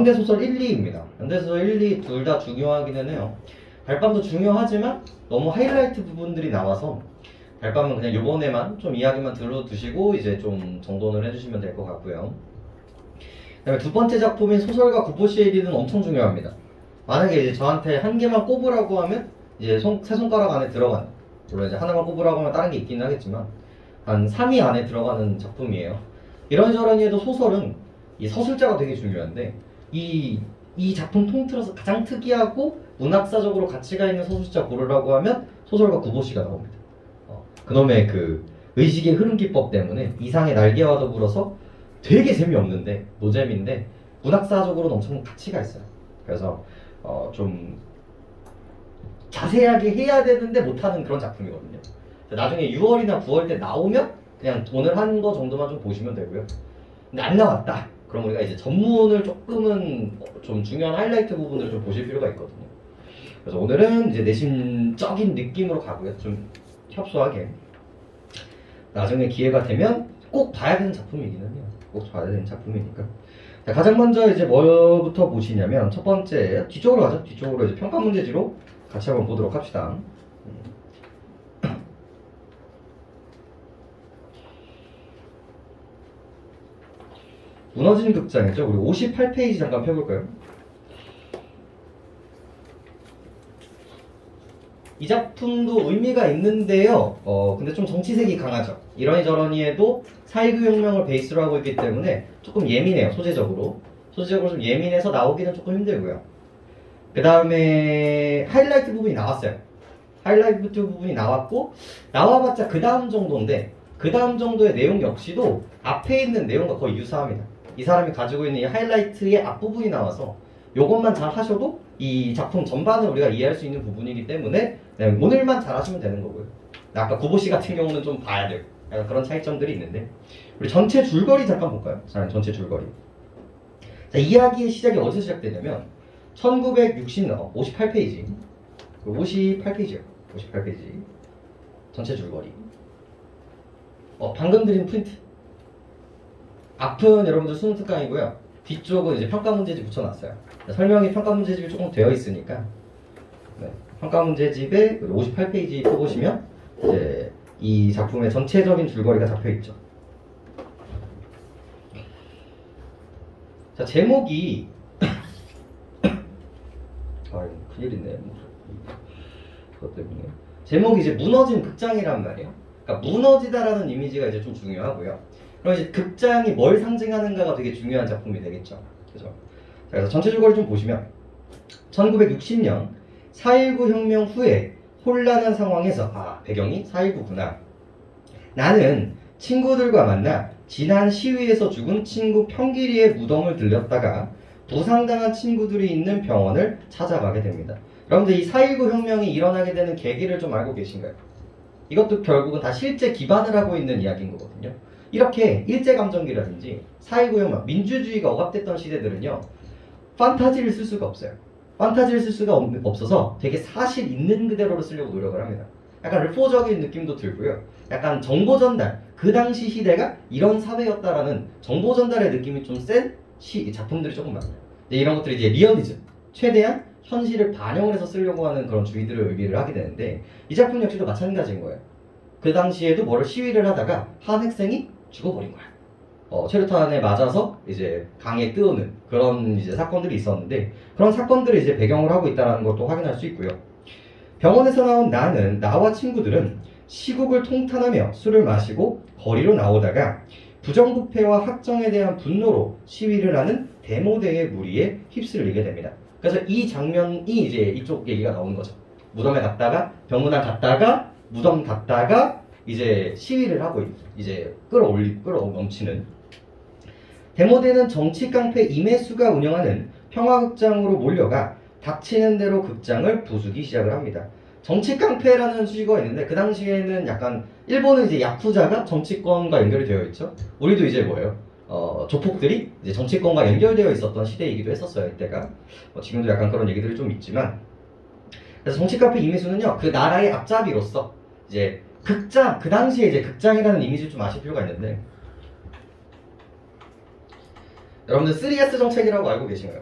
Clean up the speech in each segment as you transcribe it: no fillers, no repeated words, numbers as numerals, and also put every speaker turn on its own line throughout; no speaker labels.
현대소설 1, 2입니다. 현대소설 1, 2 둘 다 중요하기는 해요. 달밤도 중요하지만 너무 하이라이트 부분들이 나와서 달밤은 그냥 요번에만 좀 이야기만 들어두시고 이제 좀 정돈을 해주시면 될 것 같고요. 그다음에 두 번째 작품인 소설가 구보 CAD는 엄청 중요합니다. 만약에 이제 저한테 한 개만 꼽으라고 하면 이제 세 손가락 안에 들어가는, 물론 이제 하나만 꼽으라고 하면 다른 게 있긴 하겠지만 한 3위 안에 들어가는 작품이에요. 이런저런 해도 소설은 이 서술자가 되게 중요한데 이 작품 통틀어서 가장 특이하고 문학사적으로 가치가 있는 서술자 고르라고 하면 소설가 구보 씨가 나옵니다. 그놈의 그 의식의 흐름 기법 때문에 이상의 날개와 더불어서 되게 재미없는데 노잼인데 문학사적으로는 엄청 가치가 있어요. 그래서 좀 자세하게 해야 되는데 못하는 그런 작품이거든요. 나중에 6월이나 9월 때 나오면 그냥 오늘 한 거 정도만 좀 보시면 되고요. 근데 안 나왔다. 그럼 우리가 이제 전문을 조금은 좀 중요한 하이라이트 부분을 좀 보실 필요가 있거든요. 그래서 오늘은 이제 내심적인 느낌으로 가고요. 좀 협소하게. 나중에 기회가 되면 꼭 봐야 되는 작품이기는 해요. 꼭 봐야 되는 작품이니까. 자, 가장 먼저 이제 뭐부터 보시냐면 첫 번째 뒤쪽으로 가죠. 뒤쪽으로 이제 평가 문제지로 같이 한번 보도록 합시다. 무너진 극장이죠. 우리 58페이지 잠깐 펴볼까요? 이 작품도 의미가 있는데요. 근데 좀 정치색이 강하죠. 이러니저러니 해도 4.19 혁명을 베이스로 하고 있기 때문에 조금 예민해요. 소재적으로 좀 예민해서 나오기는 조금 힘들고요. 그 다음에 하이라이트 부분이 나왔어요. 하이라이트 부분이 나왔고 나와봤자 그 다음 정도인데 그 다음 정도의 내용 역시도 앞에 있는 내용과 거의 유사합니다. 이 사람이 가지고 있는 이 하이라이트의 앞부분이 나와서 요것만 잘 하셔도 이 작품 전반을 우리가 이해할 수 있는 부분이기 때문에 오늘만 잘 하시면 되는 거고요. 아까 구보씨 같은 경우는 좀 봐야 돼요. 약간 그런 차이점들이 있는데 우리 전체 줄거리 잠깐 볼까요? 전체 줄거리. 자, 이야기의 시작이 어디서 시작되냐면 58페이지 58페이지요. 58페이지 전체 줄거리. 방금 드린 프린트. 앞은 여러분들 수능 특강이고요. 뒤쪽은 이제 평가 문제집 붙여놨어요. 설명이 평가 문제집이 조금 되어 있으니까 평가 문제집에 58페이지 펴보시면 이제 이 작품의 전체적인 줄거리가 잡혀있죠. 자, 제목이 큰일이네. 그것 때문에 제목이 이제 무너진 극장이란 말이에요. 그러니까 무너지다라는 이미지가 이제 좀 중요하고요. 그럼 이제 극장이 뭘 상징하는가가 되게 중요한 작품이 되겠죠. 그죠? 그래서 전체 줄거리 좀 보시면 1960년 4.19 혁명 후에 혼란한 상황에서 배경이 4.19구나. 나는 친구들과 만나 지난 시위에서 죽은 친구 평길이의 무덤을 들렸다가 부상당한 친구들이 있는 병원을 찾아가게 됩니다. 여러분들 이 4.19 혁명이 일어나게 되는 계기를 좀 알고 계신가요? 이것도 결국은 다 실제 기반을 하고 있는 이야기인 거거든요. 이렇게 일제감정기라든지 4.19 혁명, 민주주의가 억압됐던 시대들은요. 판타지를 쓸 수가 없어요. 판타지를 쓸 수가 없어서 되게 사실 있는 그대로를 쓰려고 노력을 합니다. 약간 르포적인 느낌도 들고요. 약간 정보 전달, 그 당시 시대가 이런 사회였다라는 정보 전달의 느낌이 좀 센 작품들이 조금 많아요. 이런 것들이 이제 리얼리즘, 최대한 현실을 반영을 해서 쓰려고 하는 그런 주의들을 의미를 하게 되는데 이 작품 역시도 마찬가지인 거예요. 그 당시에도 뭐를 시위를 하다가 한 학생이 죽어버린 거야. 체류탄에 맞아서 이제 강에 뜨는 그런 이제 사건들이 있었는데 그런 사건들을 이제 배경을 하고 있다는 것도 확인할 수 있고요. 병원에서 나온 나와 친구들은 시국을 통탄하며 술을 마시고 거리로 나오다가 부정부패와 학정에 대한 분노로 시위를 하는 데모대의 무리에 휩쓸리게 됩니다. 그래서 이 장면이 이제 이쪽 얘기가 나오는 거죠. 무덤에 갔다가 병문안 갔다가 무덤 갔다가 이제 시위를 하고 이제 끌어넘치는 데모대는 정치 깡패 임혜수가 운영하는 평화극장으로 몰려가 닥치는 대로 극장을 부수기 시작을 합니다. 정치 깡패라는 수식어가 있는데 그 당시에는 약간 일본은 이제 야쿠자가 정치권과 연결이 되어 있죠. 우리도 이제 뭐예요? 조폭들이 이제 정치권과 연결되어 있었던 시대이기도 했었어요. 이때가 지금도 약간 그런 얘기들이 좀 있지만 그래서 정치 깡패 임혜수는요 그 나라의 앞잡이로서 이제 극장 그 당시에 이제 극장이라는 이미지를 좀 아실 필요가 있는데 여러분들 3S 정책이라고 알고 계신가요?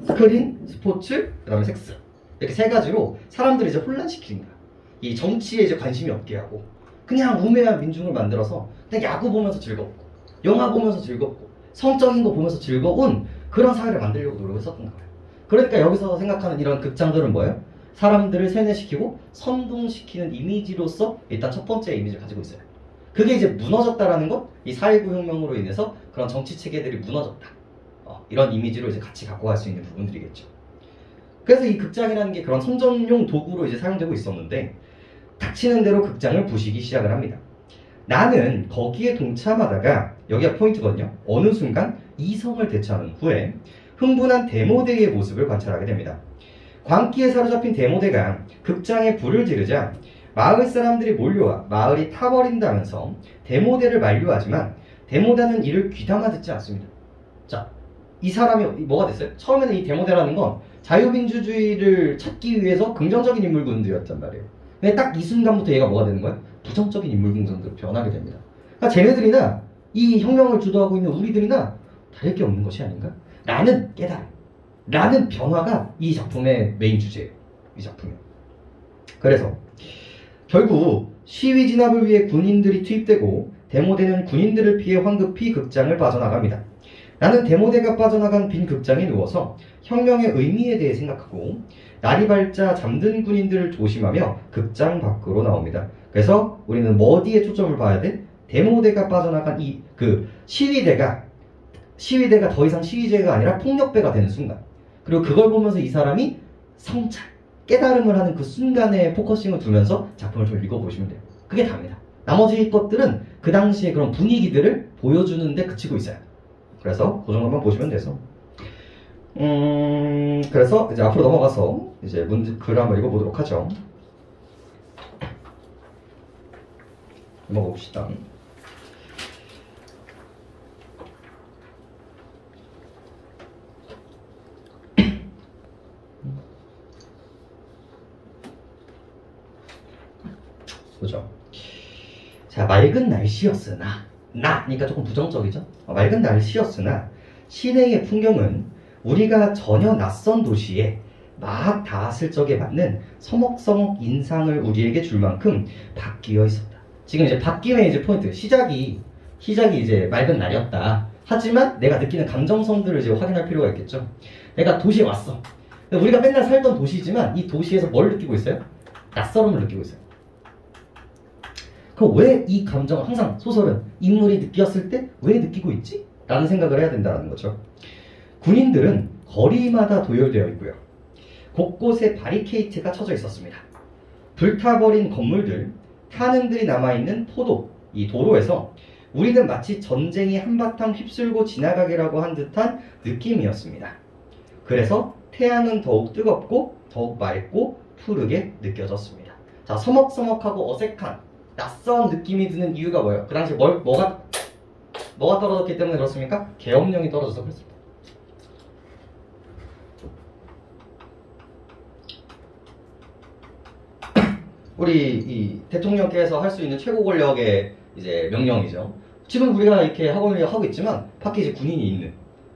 스크린, 스포츠, 그 다음에 섹스. 이렇게 세 가지로 사람들을 이제 혼란시키는 거야. 이 정치에 이제 관심이 없게 하고, 그냥 우매한 민중을 만들어서 그냥 야구 보면서 즐겁고, 영화 보면서 즐겁고, 성적인 거 보면서 즐거운 그런 사회를 만들려고 노력했었던 거예요. 그러니까 여기서 생각하는 이런 극장들은 뭐예요? 사람들을 세뇌시키고 선동시키는 이미지로서 일단 첫 번째 이미지를 가지고 있어요. 그게 이제 무너졌다라는 것, 이 4.19 혁명으로 인해서 그런 정치 체계들이 무너졌다. 이런 이미지로 이제 같이 갖고 갈 수 있는 부분들이겠죠. 그래서 이 극장이라는 게 그런 선전용 도구로 이제 사용되고 있었는데, 닥치는 대로 극장을 부시기 시작을 합니다. 나는 거기에 동참하다가, 여기가 포인트거든요. 어느 순간 이성을 되찾은 후에 흥분한 데모대의 모습을 관찰하게 됩니다. 광기에 사로잡힌 데모대가 극장에 불을 지르자 마을 사람들이 몰려와 마을이 타버린다면서 데모대를 만류하지만 데모대는 이를 귀담아 듣지 않습니다. 자, 이 사람이 뭐가 됐어요? 처음에는 이 데모대라는 건 자유민주주의를 찾기 위해서 긍정적인 인물군들이었단 말이에요. 근데 딱 이 순간부터 얘가 뭐가 되는 거야? 부정적인 인물군들로 변하게 됩니다. 그러니까 쟤네들이나 이 혁명을 주도하고 있는 우리들이나 다를 게 없는 것이 아닌가? 라는 깨달음, 라는 변화가 이 작품의 메인 주제예요. 이 작품이. 그래서 결국 시위 진압을 위해 군인들이 투입되고 데모대는 군인들을 피해 황급히 극장을 빠져나갑니다. 나는 데모대가 빠져나간 빈 극장에 누워서 혁명의 의미에 대해 생각하고 날이 밝자 잠든 군인들을 조심하며 극장 밖으로 나옵니다. 그래서 우리는 뭐 어디에 초점을 봐야 돼? 데모대가 빠져나간 이 시위대가 더 이상 시위제가 아니라 폭력배가 되는 순간, 그리고 그걸 보면서 이 사람이 성찰, 깨달음을 하는 그 순간에 포커싱을 두면서 작품을 좀 읽어보시면 돼요. 그게 답니다. 나머지 것들은 그 당시에 그런 분위기들을 보여주는데 그치고 있어요. 그래서 그 정도만 보시면 돼서 그래서 이제 앞으로 넘어가서 이제 글을 한번 읽어보도록 하죠. 넘어가 봅시다. 보죠. 자, 맑은 날씨였으나, 나니까 조금 부정적이죠? 맑은 날씨였으나 시내의 풍경은 우리가 전혀 낯선 도시에 막 닿았을 적에 맞는 서먹서먹 인상을 우리에게 줄 만큼 바뀌어 있었다. 지금 이제 바뀜의 이제 포인트, 시작이 이제 맑은 날이었다. 하지만 내가 느끼는 감정선들을 이제 확인할 필요가 있겠죠. 내가 도시에 왔어. 우리가 맨날 살던 도시지만 이 도시에서 뭘 느끼고 있어요? 낯설음을 느끼고 있어요. 그럼 왜 이 감정을 항상 소설은 인물이 느꼈을 때 왜 느끼고 있지? 라는 생각을 해야 된다는 거죠. 군인들은 거리마다 도열되어 있고요. 곳곳에 바리케이트가 쳐져 있었습니다. 불타버린 건물들, 탄흔들이 남아있는 이 도로에서 우리는 마치 전쟁이 한바탕 휩쓸고 지나가기라고 한 듯한 느낌이었습니다. 그래서 태양은 더욱 뜨겁고 더욱 맑고 푸르게 느껴졌습니다. 자, 서먹서먹하고 어색한 낯선 느낌이 드는 이유가 뭐예요? 그 당시 뭐가 떨어졌기 때문에 그렇습니까? 계엄령이 떨어져서 그렇습니다. 우리 이 대통령께서 할 수 있는 최고 권력의 이제 명령이죠. 지금 우리가 이렇게 하고 있지만 밖에 이제 군인이 있는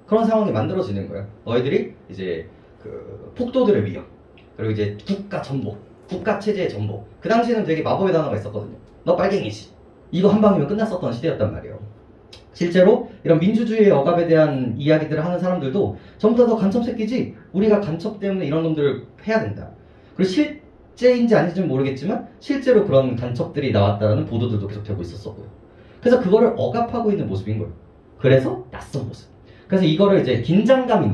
그런 상황이 만들어지는 거예요. 너희들이 이제 그 폭도들의 위협, 그리고 이제 국가 전복, 국가 체제의 전복. 그 당시에는 되게 마법의 단어가 있었거든요. 너 빨갱이지. 이거 한 방이면 끝났었던 시대였단 말이에요. 실제로 이런 민주주의의 억압에 대한 이야기들을 하는 사람들도 전부 다 너 간첩 새끼지? 우리가 간첩 때문에 이런 놈들을 해야 된다. 그리고 실제인지 아닌지는 모르겠지만 실제로 그런 간첩들이 나왔다는 보도들도 계속 되고 있었었고요. 그래서 그거를 억압하고 있는 모습인 거예요. 그래서 낯선 모습. 그래서 이거를 이제 긴장감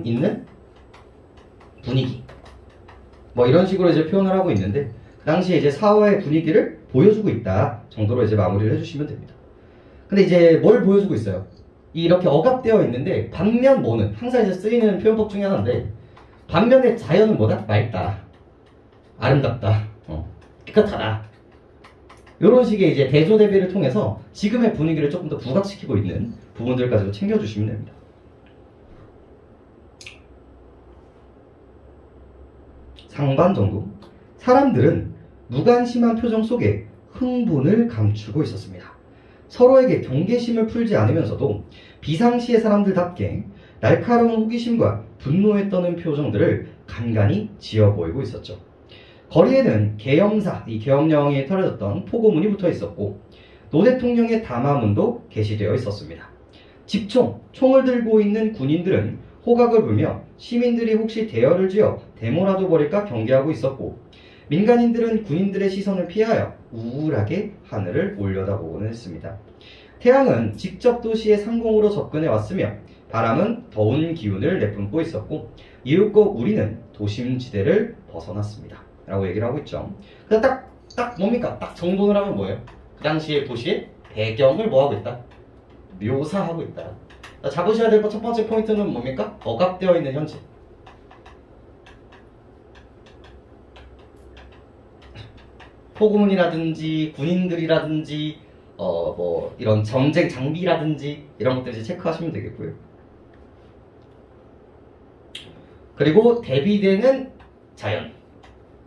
있는 분위기, 뭐 이런 식으로 이제 표현을 하고 있는데, 그 당시에 이제 사회의 분위기를 보여주고 있다 정도로 이제 마무리를 해주시면 됩니다. 근데 이제 뭘 보여주고 있어요? 이렇게 억압되어 있는데 반면 뭐는 항상 이제 쓰이는 표현법 중에 하나인데, 반면에 자연은 뭐다? 맑다, 아름답다, 깨끗하다. 이런 식의 이제 대조대비를 통해서 지금의 분위기를 조금 더 부각시키고 있는 부분들까지도 챙겨주시면 됩니다. 상반 정도. 사람들은 무관심한 표정 속에 흥분을 감추고 있었습니다. 서로에게 경계심을 풀지 않으면서도 비상시의 사람들답게 날카로운 호기심과 분노에 떠는 표정들을 간간히 지어 보이고 있었죠. 거리에는 계엄사, 이 계엄령이 털어졌던 포고문이 붙어 있었고 노 대통령의 담화문도 게시되어 있었습니다. 집총, 총을 들고 있는 군인들은 호각을 불며 시민들이 혹시 대열을 지어 데모라도 벌일까 경계하고 있었고 민간인들은 군인들의 시선을 피하여 우울하게 하늘을 올려다보고는 했습니다. 태양은 직접 도시의 상공으로 접근해 왔으며 바람은 더운 기운을 내뿜고 있었고 이윽고 우리는 도심지대를 벗어났습니다. 라고 얘기를 하고 있죠. 그래서 딱 뭡니까? 딱 정돈을 하면 뭐예요? 그 당시의 도시의 배경을 뭐하고 있다? 묘사하고 있다. 잡으셔야 될 첫 번째 포인트는 뭡니까? 억압되어 있는 현실. 포구문이라든지 군인들이라든지 뭐 이런 전쟁 장비라든지 이런 것들 이제 체크하시면 되겠고요. 그리고 대비되는 자연.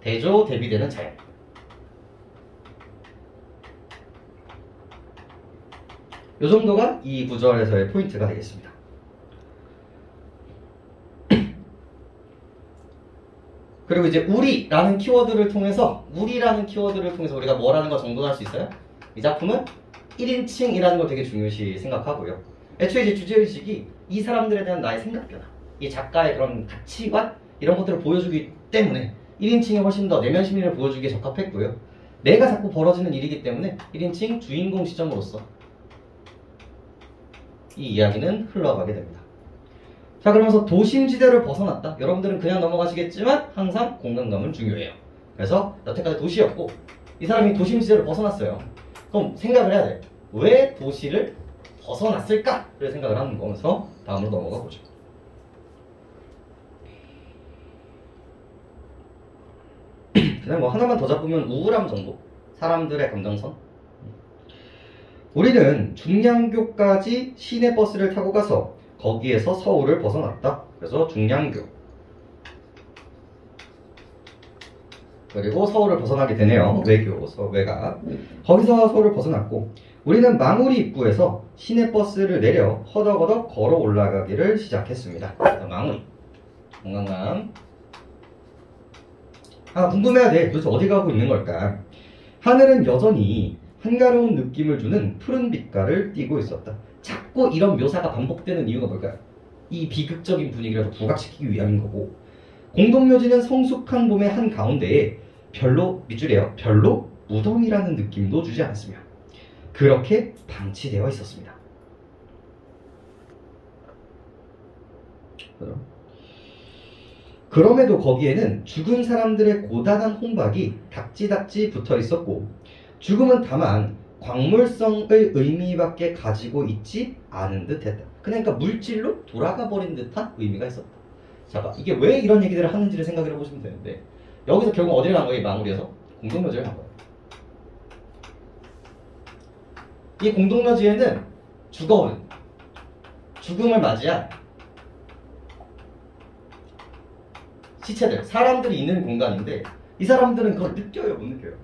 대조 대비되는 자연. 이 정도가 이 구절에서의 포인트가 되겠습니다. 그리고 이제 우리라는 키워드를 통해서 우리가 뭐라는 걸 정돈할 수 있어요? 이 작품은 1인칭이라는 걸 되게 중요시 생각하고요. 애초에 이제 주제의식이 이 사람들에 대한 나의 생각 변화, 이 작가의 그런 가치관 이런 것들을 보여주기 때문에 1인칭이 훨씬 더 내면 심리를 보여주기에 적합했고요. 내가 자꾸 벌어지는 일이기 때문에 1인칭 주인공 시점으로서 이 이야기는 흘러가게 됩니다. 자, 그러면서 도심지대를 벗어났다. 여러분들은 그냥 넘어가시겠지만 항상 공간감은 중요해요. 그래서 여태까지 도시였고 이 사람이 도심지대를 벗어났어요. 그럼 생각을 해야 돼. 왜 도시를 벗어났을까를 생각을 하는 거면서 다음으로 넘어가 보죠. 그냥 뭐 하나만 더 잡으면 우울함 정도. 사람들의 감정선. 우리는 중량교까지 시내버스를 타고 가서 거기에서 서울을 벗어났다. 그래서 중량교. 그리고 서울을 벗어나게 되네요. 외곽. 거기서 서울을 벗어났고 우리는 망우리 입구에서 시내버스를 내려 허덕허덕 걸어 올라가기를 시작했습니다. 그래서 망우리. 공간감. 궁금해야 돼. 도대체 어디 가고 있는 걸까? 하늘은 여전히 한가로운 느낌을 주는 푸른 빛깔을 띠고 있었다. 자꾸 이런 묘사가 반복되는 이유가 뭘까요? 이 비극적인 분위기를 부각시키기 위함인 거고 공동묘지는 성숙한 봄의 한가운데에 밑줄이에요. 별로 무덤이라는 느낌도 주지 않았으며 그렇게 방치되어 있었습니다. 그럼에도 거기에는 죽은 사람들의 고단한 혼박이 닥지닥지 붙어 있었고 죽음은 다만 광물성의 의미밖에 가지고 있지 않은 듯 했다. 그러니까 물질로 돌아가 버린 듯한 의미가 있었다. 자, 이게 왜 이런 얘기들을 하는지를 생각을 해보시면 되는데 여기서 결국 어디를 간 거예요? 이 마무리에서? 공동묘지를 간 거예요. 이 공동묘지에는 죽음을 맞이한 시체들, 사람들이 있는 공간인데 이 사람들은 그걸 느껴요? 못 느껴요?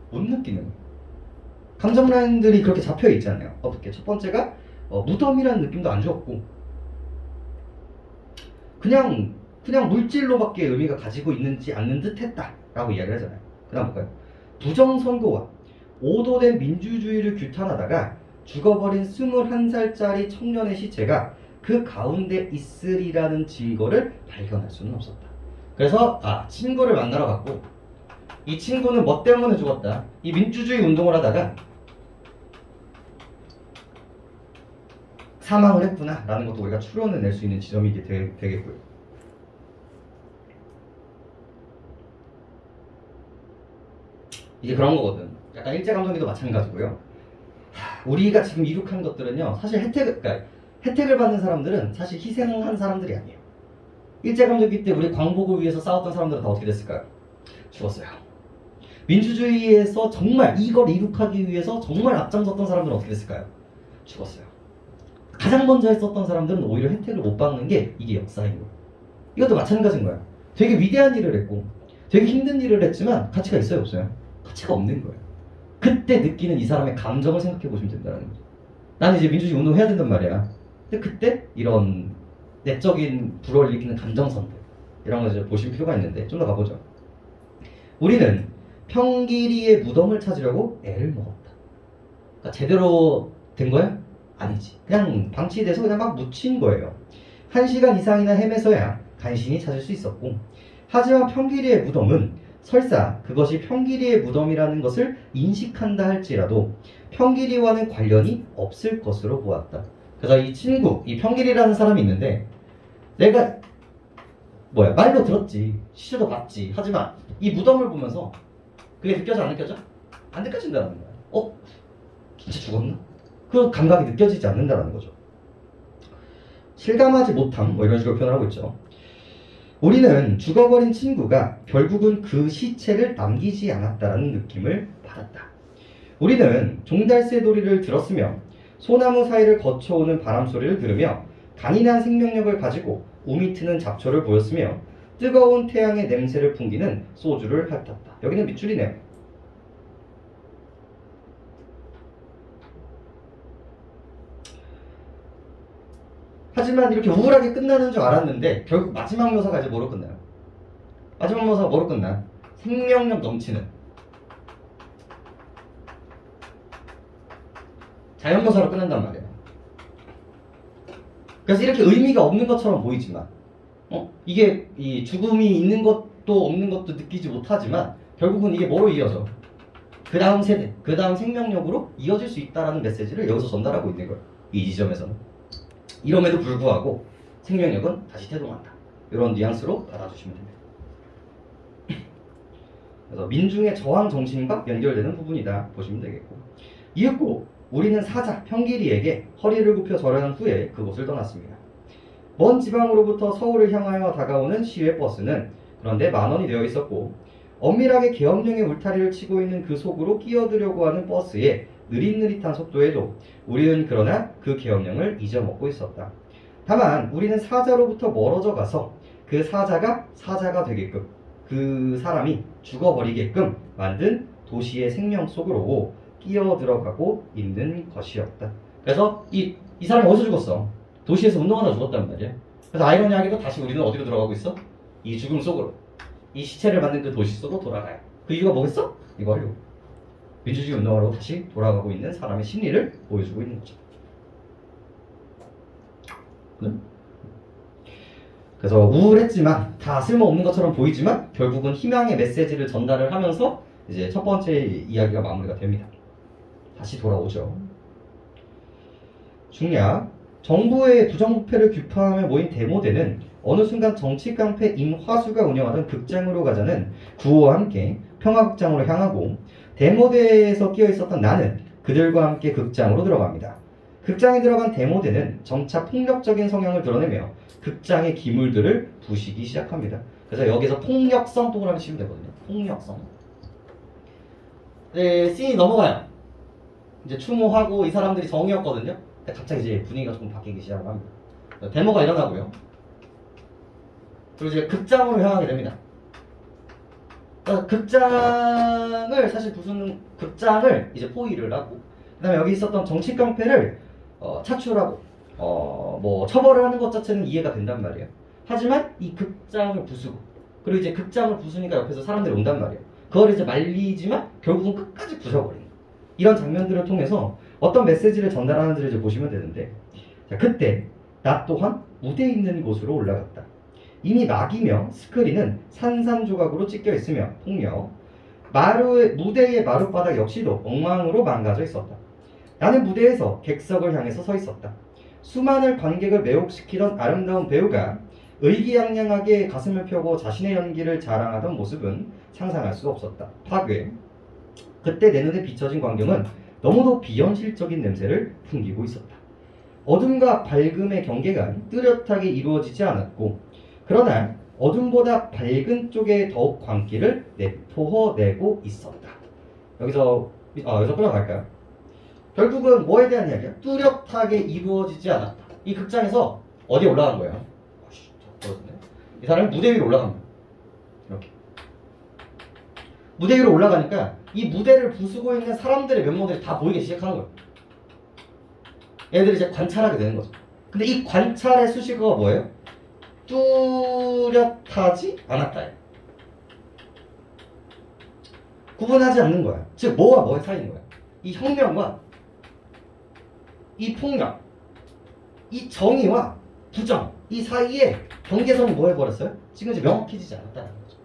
못 느끼는 거예요. 감정 라인들이 그렇게 잡혀 있잖아요. 어떻게? 첫 번째가 무덤이라는 느낌도 안 주었고 그냥 물질로밖에 의미가 가지고 있는지 않는 듯 했다라고 이야기를 하잖아요. 그 다음 볼까요? 부정선거와 오도된 민주주의를 규탄하다가 죽어버린 21살짜리 청년의 시체가 그 가운데 있으리라는 증거를 발견할 수는 없었다. 그래서 친구를 만나러 갔고 이 친구는 뭐 때문에 죽었다. 이 민주주의 운동을 하다가 사망을 했구나 라는 것도 우리가 추론을 낼 수 있는 지점이 되겠고요. 이게 그런 거거든. 약간 일제감정기도 마찬가지고요. 우리가 지금 이룩한 것들은요 사실 혜택을 받는 사람들은 사실 희생한 사람들이 아니에요. 일제감정기 때 우리 광복을 위해서 싸웠던 사람들은 다 어떻게 됐을까요? 죽었어요. 민주주의에서 정말 이걸 이룩하기 위해서 정말 앞장섰던 사람들은 어떻게 됐을까요? 죽었어요. 가장 먼저 했었던 사람들은 오히려 혜택을 못 받는 게 이게 역사인 거예요. 이것도 마찬가지인 거예요. 되게 위대한 일을 했고 되게 힘든 일을 했지만 가치가 있어요? 없어요? 가치가 없는 거예요. 그때 느끼는 이 사람의 감정을 생각해 보시면 된다는 거죠. 나는 이제 민주주의 운동을 해야 된단 말이야. 근데 그때 이런 내적인 불어를 일으키는 감정선들 이런 거 이제 보실 필요가 있는데 좀 더 가보죠. 우리는 평길이의 무덤을 찾으려고 애를 먹었다. 그러니까 제대로 된 거야? 아니지. 그냥 방치돼서 그냥 막 묻힌 거예요. 1시간 이상이나 헤매서야 간신히 찾을 수 있었고, 하지만 평길이의 무덤은 설사 그것이 평길이의 무덤이라는 것을 인식한다 할지라도 평길이와는 관련이 없을 것으로 보았다. 그래서 이 친구, 이 평길이라는 사람이 있는데 내가 말로 들었지, 시체도 봤지, 하지만 이 무덤을 보면서 그게 느껴져 안 느껴져? 안 느껴진다는 거야. 진짜 죽었나? 그 감각이 느껴지지 않는다는 거죠. 실감하지 못함, 이런 식으로 표현을 하고 있죠. 우리는 죽어버린 친구가 결국은 그 시체를 남기지 않았다라는 느낌을 받았다. 우리는 종달새 소리를 들었으며 소나무 사이를 거쳐오는 바람 소리를 들으며 강인한 생명력을 가지고 우미 트는 잡초를 보였으며 뜨거운 태양의 냄새를 풍기는 소주를 핥았다. 여기는 밑줄이네요. 하지만 이렇게 우울하게 끝나는 줄 알았는데 결국 마지막 묘사가 이제 뭐로 끝나요? 마지막 묘사가 뭐로 끝나? 생명력 넘치는 자연묘사로 끝난단 말이에요. 그래서 이렇게 의미가 없는 것처럼 보이지만 이게 이 죽음이 있는 것도 없는 것도 느끼지 못하지만 결국은 이게 뭐로 이어져? 그 다음 세대, 그 다음 생명력으로 이어질 수 있다는 메시지를 여기서 전달하고 있는 거예요. 이 지점에서는. 이럼에도 불구하고 생명력은 다시 태동한다. 이런 뉘앙스로 받아주시면 됩니다. 그래서 민중의 저항 정신과 연결되는 부분이다 보시면 되겠고, 이윽고 우리는 사자 평길이에게 허리를 굽혀 절하는 후에 그곳을 떠났습니다. 먼 지방으로부터 서울을 향하여 다가오는 시외 버스는 그런데 만원이 되어 있었고, 엄밀하게 계엄령의 울타리를 치고 있는 그 속으로 끼어들려고 하는 버스의 느릿느릿한 속도에도 우리는 그러나 그 계엄령을 잊어먹고 있었다. 다만 우리는 사자로부터 멀어져 가서 그 사자가 되게끔, 그 사람이 죽어버리게끔 만든 도시의 생명 속으로 끼어들어가고 있는 것이었다. 그래서 이 사람이 어디서 죽었어? 도시에서 운동하다 죽었단 말이야. 그래서 아이러니하게도 다시 우리는 어디로 들어가고 있어? 이 죽음 속으로, 이 시체를 만든 그 도시 속으로 돌아가요. 그 이유가 뭐겠어? 이거요. 민주주의 운동하러 다시 돌아가고 있는 사람의 심리를 보여주고 있는 거죠. 네? 그래서 우울했지만 다 쓸모없는 것처럼 보이지만 결국은 희망의 메시지를 전달을 하면서 이제 첫 번째 이야기가 마무리가 됩니다. 다시 돌아오죠. 중략, 정부의 부정부패를 규파하며 모인 데모대는 어느 순간 정치깡패 임화수가 운영하던 극장으로 가자는 구호와 함께 평화극장으로 향하고, 데모대에서 끼어있었던 나는 그들과 함께 극장으로 들어갑니다. 극장에 들어간 데모대는 점차 폭력적인 성향을 드러내며 극장의 기물들을 부시기 시작합니다. 그래서 여기서 폭력성 동그라미 치면 되거든요. 폭력성. 네, 씬이 넘어가요. 이제 추모하고 이 사람들이 정이었거든요. 갑자기 이제 분위기가 조금 바뀌기 시작을 합니다. 데모가 일어나고요. 그리고 이제 극장으로 향하게 됩니다. 극장을 사실 부수는, 극장을 이제 포위를 하고, 그 다음에 여기 있었던 정치 깡패를 차출하고 처벌을 하는 것 자체는 이해가 된단 말이에요. 하지만 이 극장을 부수고, 그리고 이제 극장을 부수니까 옆에서 사람들이 온단 말이에요. 그걸 이제 말리지만 결국은 끝까지 부숴버리는, 이런 장면들을 통해서 어떤 메시지를 전달하는지를 이제 보시면 되는데, 자, 그때 나 또한 무대에 있는 곳으로 올라갔다. 이미 막이며 스크린은 산산조각으로 찢겨 있으며 폭력, 무대의 마룻바닥 역시도 엉망으로 망가져 있었다. 나는 무대에서 객석을 향해서 서 있었다. 수많은 관객을 매혹시키던 아름다운 배우가 의기양양하게 가슴을 펴고 자신의 연기를 자랑하던 모습은 상상할 수 없었다. 파괴. 그때 내 눈에 비춰진 광경은 너무도 비현실적인 냄새를 풍기고 있었다. 어둠과 밝음의 경계가 뚜렷하게 이루어지지 않았고, 그러나 어둠보다 밝은 쪽에 더욱 광기를 내포해내고 있었다. 여기서 끌어갈까요? 결국은 뭐에 대한 이야기야? 뚜렷하게 이루어지지 않았다. 이 극장에서 어디에 올라간 거예요? 이 사람이 무대 위로 올라갑니다. 이렇게 무대 위로 올라가니까 이 무대를 부수고 있는 사람들의 면모들이 다 보이기 시작하는 거예요. 얘들이 이제 관찰하게 되는 거죠. 근데 이 관찰의 수식어가 뭐예요? 뚜렷하지 않았다. 구분하지 않는 거야. 즉 뭐와 뭐의 사이인 거야. 이 혁명과 이 폭력, 이 정의와 부정, 이 사이에 경계선이 뭐 해버렸어요? 지금 이제 명확해지지 않았다는 거죠.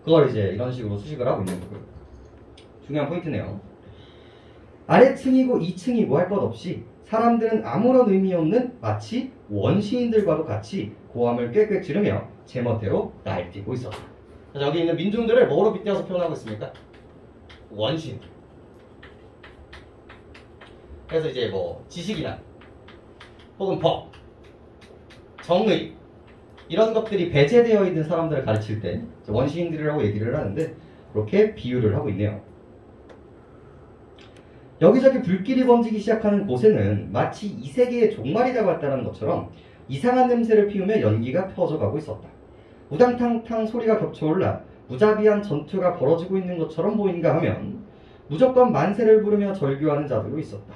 그걸 이제 이런 식으로 수식을 하고 있는 거고요. 중요한 포인트네요. 아래층이고 2층이 뭐 할 것 없이 사람들은 아무런 의미 없는 마치 원시인들과도 같이 고함을 꽥꽥 지르며 제멋대로 날뛰고 있었다. 여기 있는 민중들을 뭐로 빗대어서 표현하고 있습니까? 원신. 그래서 이제 뭐 지식이나 혹은 법, 정의 이런 것들이 배제되어 있는 사람들을 가르칠 때 원시인들이라고 얘기를 하는데 그렇게 비유를 하고 있네요. 여기저기 불길이 번지기 시작하는 곳에는 마치 이 세계의 종말이 다가왔다는 것처럼 이상한 냄새를 피우며 연기가 퍼져가고 있었다. 우당탕탕 소리가 겹쳐올라 무자비한 전투가 벌어지고 있는 것처럼 보인가 하면 무조건 만세를 부르며 절규하는 자들도 있었다.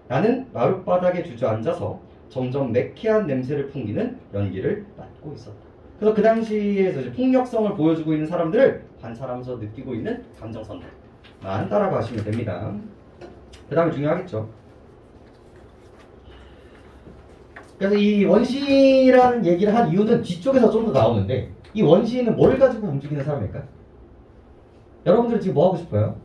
나는 마룻바닥에 주저앉아서 점점 매캐한 냄새를 풍기는 연기를 맡고 있었다. 그래서 그 당시에서 이제 폭력성을 보여주고 있는 사람들을 관찰하면서 느끼고 있는 감정선만 따라가시면 됩니다. 그 다음에 중요하겠죠. 그래서 이 원시라는 얘기를 한 이유는 뒤쪽에서 좀 더 나오는데 이 원시는 뭘 가지고 움직이는 사람일까? 여러분들 지금 뭐 하고 싶어요?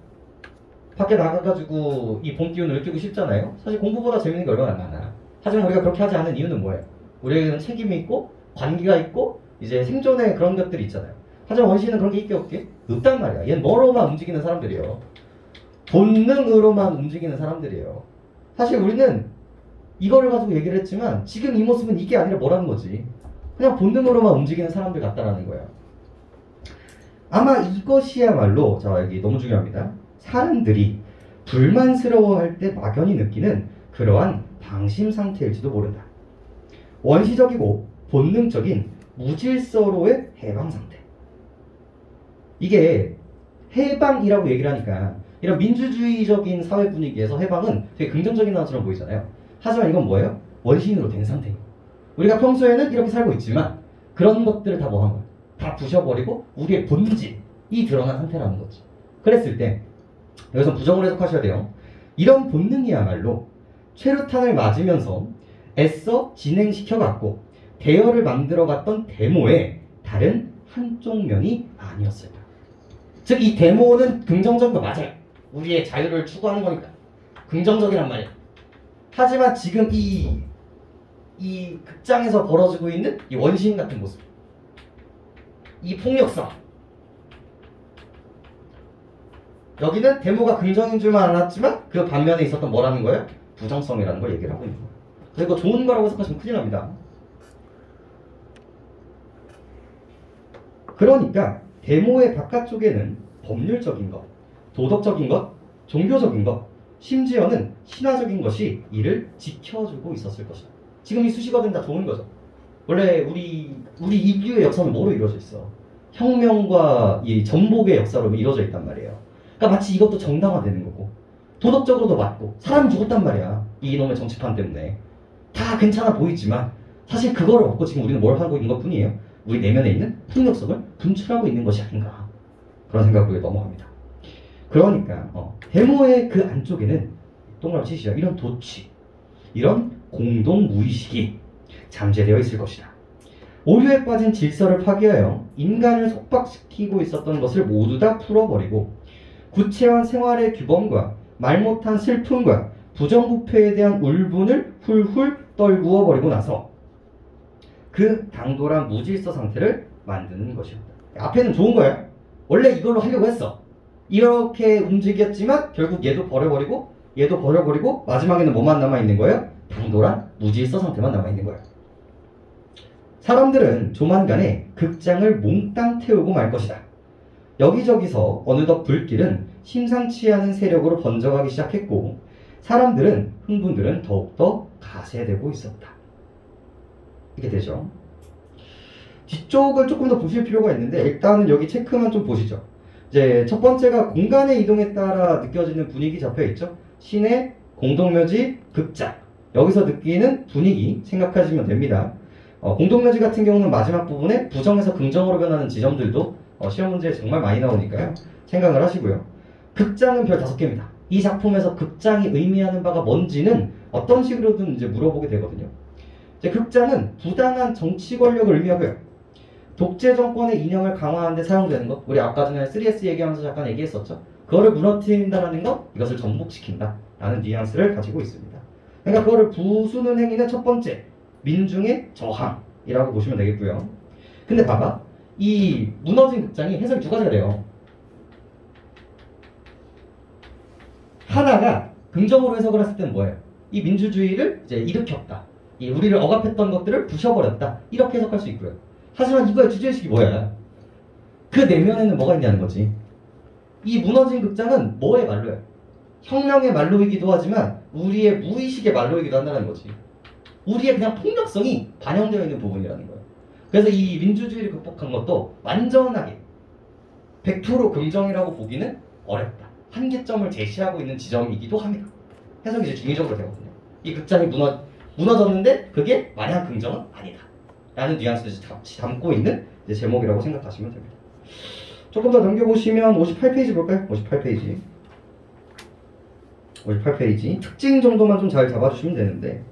밖에 나가가지고 이 봄 기운을 느끼고 싶잖아요. 사실 공부보다 재밌는 게 얼마나 많아. 하지만 우리가 그렇게 하지 않은 이유는 뭐예요? 우리에게는 책임이 있고 관계가 있고 이제 생존의 그런 것들이 있잖아요. 하지만 원시는 그런 게 있게 없게? 없단 말이야. 얘는 뭐로만 움직이는 사람들이에요. 본능으로만 움직이는 사람들이에요. 사실 우리는 이거를 가지고 얘기를 했지만 지금 이 모습은 이게 아니라 뭐라는 거지. 그냥 본능으로만 움직이는 사람들 같다라는 거예요. 아마 이것이야말로 자 여기 너무 중요합니다. 사람들이 불만스러워할 때 막연히 느끼는 그러한 방심 상태일지도 모른다. 원시적이고 본능적인 무질서로의 해방 상태. 이게 해방이라고 얘기를 하니까 이런 민주주의적인 사회 분위기에서 해방은 되게 긍정적인 단어처럼 보이잖아요. 하지만 이건 뭐예요? 원시인으로 된 상태예요. 우리가 평소에는 이렇게 살고 있지만 그런 것들을 다 뭐 한 거야? 다 부셔버리고 우리의 본질이 드러난 상태라는 거지. 그랬을 때 여기서 부정을 해석하셔야 돼요. 이런 본능이야말로 최루탄을 맞으면서 애써 진행시켜갔고 대열을 만들어갔던 데모의 다른 한쪽 면이 아니었을까. 즉 이 데모는 긍정적인 거 맞아요. 우리의 자유를 추구하는 거니까 긍정적이란 말이야. 하지만 지금 이 극장에서 벌어지고 있는 이 원시인 같은 모습, 이 폭력성, 여기는 데모가 긍정인 줄만 알았지만 그 반면에 있었던 뭐라는 거예요? 부정성이라는 걸 얘기를 하고 있는 거예요. 그래서 이거 좋은 거라고 생각하시면 큰일 납니다. 그러니까 데모의 바깥쪽에는 법률적인 것, 도덕적인 것, 종교적인 것, 심지어는 신화적인 것이 이를 지켜주고 있었을 것이다. 지금 이 수식어들은 다 좋은 거죠. 원래 우리 인류의 역사는 뭐로 이루어져 있어? 혁명과 이 전복의 역사로 이루어져 있단 말이에요. 그러니까 마치 이것도 정당화되는 거고 도덕적으로도 맞고 사람이 죽었단 말이야. 이놈의 정치판 때문에. 다 괜찮아 보이지만 사실 그거를 얻고 지금 우리는 뭘 하고 있는 것 뿐이에요. 우리 내면에 있는 폭력성을 분출하고 있는 것이 아닌가 그런 생각으로 넘어갑니다. 그러니까 데모의 그 안쪽에는 동그라미 치시죠. 이런 도취, 이런 공동 무의식이 잠재되어 있을 것이다. 오류에 빠진 질서를 파괴하여 인간을 속박시키고 있었던 것을 모두 다 풀어버리고 구체화한 생활의 규범과 말 못한 슬픔과 부정부패에 대한 울분을 훌훌 떨구어 버리고 나서 그 당돌한 무질서 상태를 만드는 것이었다. 앞에는 좋은 거야. 원래 이걸로 하려고 했어. 이렇게 움직였지만 결국 얘도 버려버리고 얘도 버려버리고 마지막에는 뭐만 남아있는 거예요? 당돌한 무질서 상태만 남아있는 거예요. 사람들은 조만간에 극장을 몽땅 태우고 말 것이다. 여기저기서 어느덧 불길은 심상치 않은 세력으로 번져가기 시작했고 사람들은 흥분들은 더욱더 가세되고 있었다. 이게 되죠. 뒤쪽을 조금 더 보실 필요가 있는데 일단은 여기 체크만 좀 보시죠. 이제 첫 번째가 공간의 이동에 따라 느껴지는 분위기 잡혀있죠. 시내, 공동묘지, 극장. 여기서 느끼는 분위기 생각하시면 됩니다. 공동묘지 같은 경우는 마지막 부분에 부정에서 긍정으로 변하는 지점들도 시험 문제에 정말 많이 나오니까요. 생각을 하시고요. 극장은 별 5개입니다. 이 작품에서 극장이 의미하는 바가 뭔지는 어떤 식으로든 이제 물어보게 되거든요. 이제 극장은 부당한 정치 권력을 의미하고요. 독재 정권의 이념을 강화하는 데 사용되는 것. 우리 아까 전에 3S 얘기하면서 잠깐 얘기했었죠. 그거를 무너뜨린다는 것, 이것을 전복시킨다 라는 뉘앙스를 가지고 있습니다. 그러니까 그거를 부수는 행위는 첫 번째, 민중의 저항이라고 보시면 되겠고요. 근데 봐봐, 이 무너진 극장이 해석이 2가지가 돼요. 하나가 긍정으로 해석을 했을 때는 뭐예요? 이 민주주의를 이제 일으켰다. 이 우리를 억압했던 것들을 부셔버렸다. 이렇게 해석할 수 있고요. 하지만 이거의 주제의식이 뭐야? 그 내면에는 뭐가 있냐는 거지. 이 무너진 극장은 뭐의 말로예요? 혁명의 말로이기도 하지만 우리의 무의식의 말로이기도 한다는 거지. 우리의 그냥 폭력성이 반영되어 있는 부분이라는 거예요. 그래서 이 민주주의를 극복한 것도 완전하게 100% 긍정이라고 보기는 어렵다. 한계점을 제시하고 있는 지점이기도 합니다. 해석이 이제 중의적으로 되거든요. 이 극장이 무너졌는데 그게 마냥 긍정은 아니다. 라는 뉘앙스를 담고 있는 이제 제목이라고 생각하시면 됩니다. 조금 더 넘겨보시면 58페이지 볼까요? 58페이지. 58페이지. 특징 정도만 좀 잘 잡아주시면 되는데,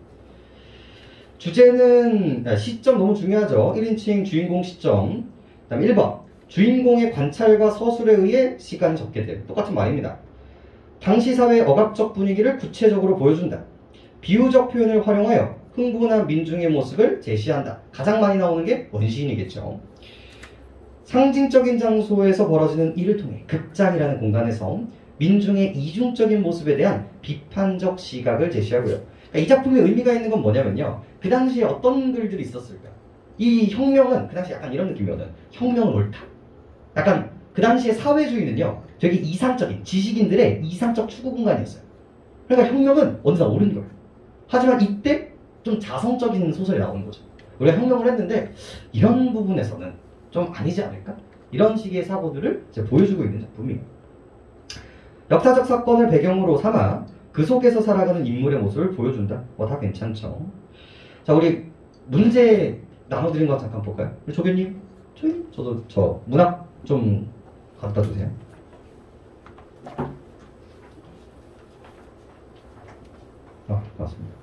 주제는, 시점 너무 중요하죠. 1인칭 주인공 시점. 그 다음 1번. 주인공의 관찰과 서술에 의해 시간이 적게 됨. 똑같은 말입니다. 당시 사회의 억압적 분위기를 구체적으로 보여준다. 비유적 표현을 활용하여 흥분한 민중의 모습을 제시한다. 가장 많이 나오는 게 원시인이겠죠. 상징적인 장소에서 벌어지는 일을 통해 극장이라는 공간에서 민중의 이중적인 모습에 대한 비판적 시각을 제시하고요. 그러니까 이 작품의 의미가 있는 건 뭐냐면요. 그 당시에 어떤 글들이 있었을까? 이 혁명은 그 당시 약간 이런 느낌이거든. 혁명은 옳다. 약간 그 당시에 사회주의는요. 되게 이상적인 지식인들의 이상적 추구 공간이었어요. 그러니까 혁명은 언제나 옳은 거예요. 하지만 이때 좀 자성적인 소설이 나오는 거죠. 우리가 혁명을 했는데 이런 부분에서는 좀 아니지 않을까? 이런 식의 사고들을 이제 보여주고 있는 작품이에요. 역사적 사건을 배경으로 삼아 그 속에서 살아가는 인물의 모습을 보여준다. 다 괜찮죠. 자, 우리 문제 나눠드린 거 잠깐 볼까요? 우리 조교님, 저도 저 문학 좀 갖다 주세요. 고맙습니다.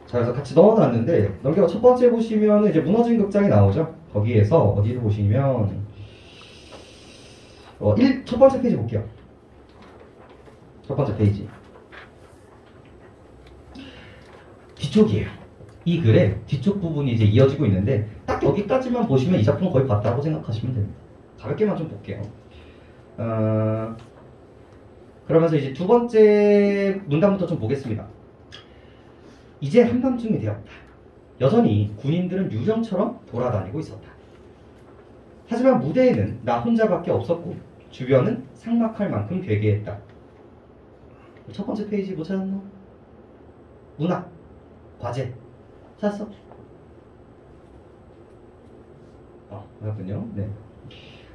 자, 그래서 같이 넣어놨는데, 넘겨서 첫 번째 보시면 이제 무너진 극장이 나오죠. 거기에서 어디를 보시면, 첫 번째 페이지 볼게요. 첫 번째 페이지. 뒤쪽이에요. 이 글의 뒤쪽 부분이 이제 이어지고 있는데, 딱 여기까지만 보시면 이 작품 거의 봤다고 생각하시면 됩니다. 가볍게만 좀 볼게요. 그러면서 이제 두 번째 문단부터 좀 보겠습니다. 이제 한밤중이 되었다. 여전히 군인들은 유령처럼 돌아다니고 있었다. 하지만 무대에는 나 혼자밖에 없었고 주변은 삭막할 만큼 괴괴했다. 첫 번째 페이지 뭐 찾았나? 문학, 과제 찾았어? 맞군요. 네.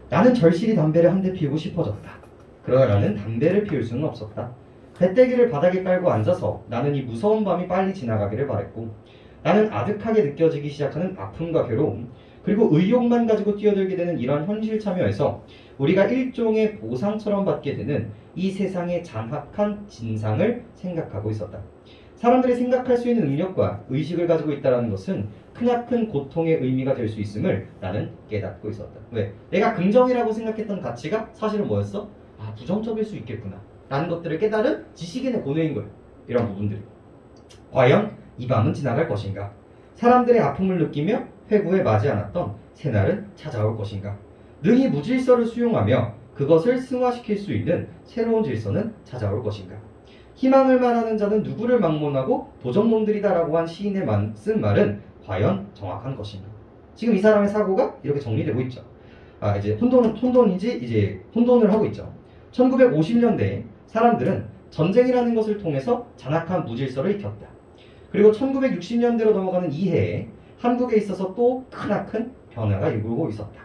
나는 절실히 담배를 한 대 피우고 싶어졌다. 그러나 나는 담배를 피울 수는 없었다. 배때기를 바닥에 깔고 앉아서 나는 이 무서운 밤이 빨리 지나가기를 바랬고, 나는 아득하게 느껴지기 시작하는 아픔과 괴로움, 그리고 의욕만 가지고 뛰어들게 되는 이런 현실 참여에서 우리가 일종의 보상처럼 받게 되는 이 세상의 잔악한 진상을 생각하고 있었다. 사람들이 생각할 수 있는 능력과 의식을 가지고 있다는 것은 크나큰 고통의 의미가 될 수 있음을 나는 깨닫고 있었다. 왜? 내가 긍정이라고 생각했던 가치가 사실은 뭐였어? 부정적일 수 있겠구나 라는 것들을 깨달은 지식인의 고뇌인 거예요. 이런 부분들이. 과연 이 밤은 지나갈 것인가? 사람들의 아픔을 느끼며 회고에 맞지 않았던 새날은 찾아올 것인가? 능히 무질서를 수용하며 그것을 승화시킬 수 있는 새로운 질서는 찾아올 것인가? 희망을 말하는 자는 누구를 막론하고 도적놈들이다라고 한 시인의 쓴 말은 과연 정확한 것인가? 지금 이 사람의 사고가 이렇게 정리되고 있죠. 이제 혼돈을 하고 있죠. 1950년대에 사람들은 전쟁이라는 것을 통해서 잔악한 무질서를 익혔다. 그리고 1960년대로 넘어가는 이 해에 한국에 있어서 또 크나큰 변화가 일구고 있었다.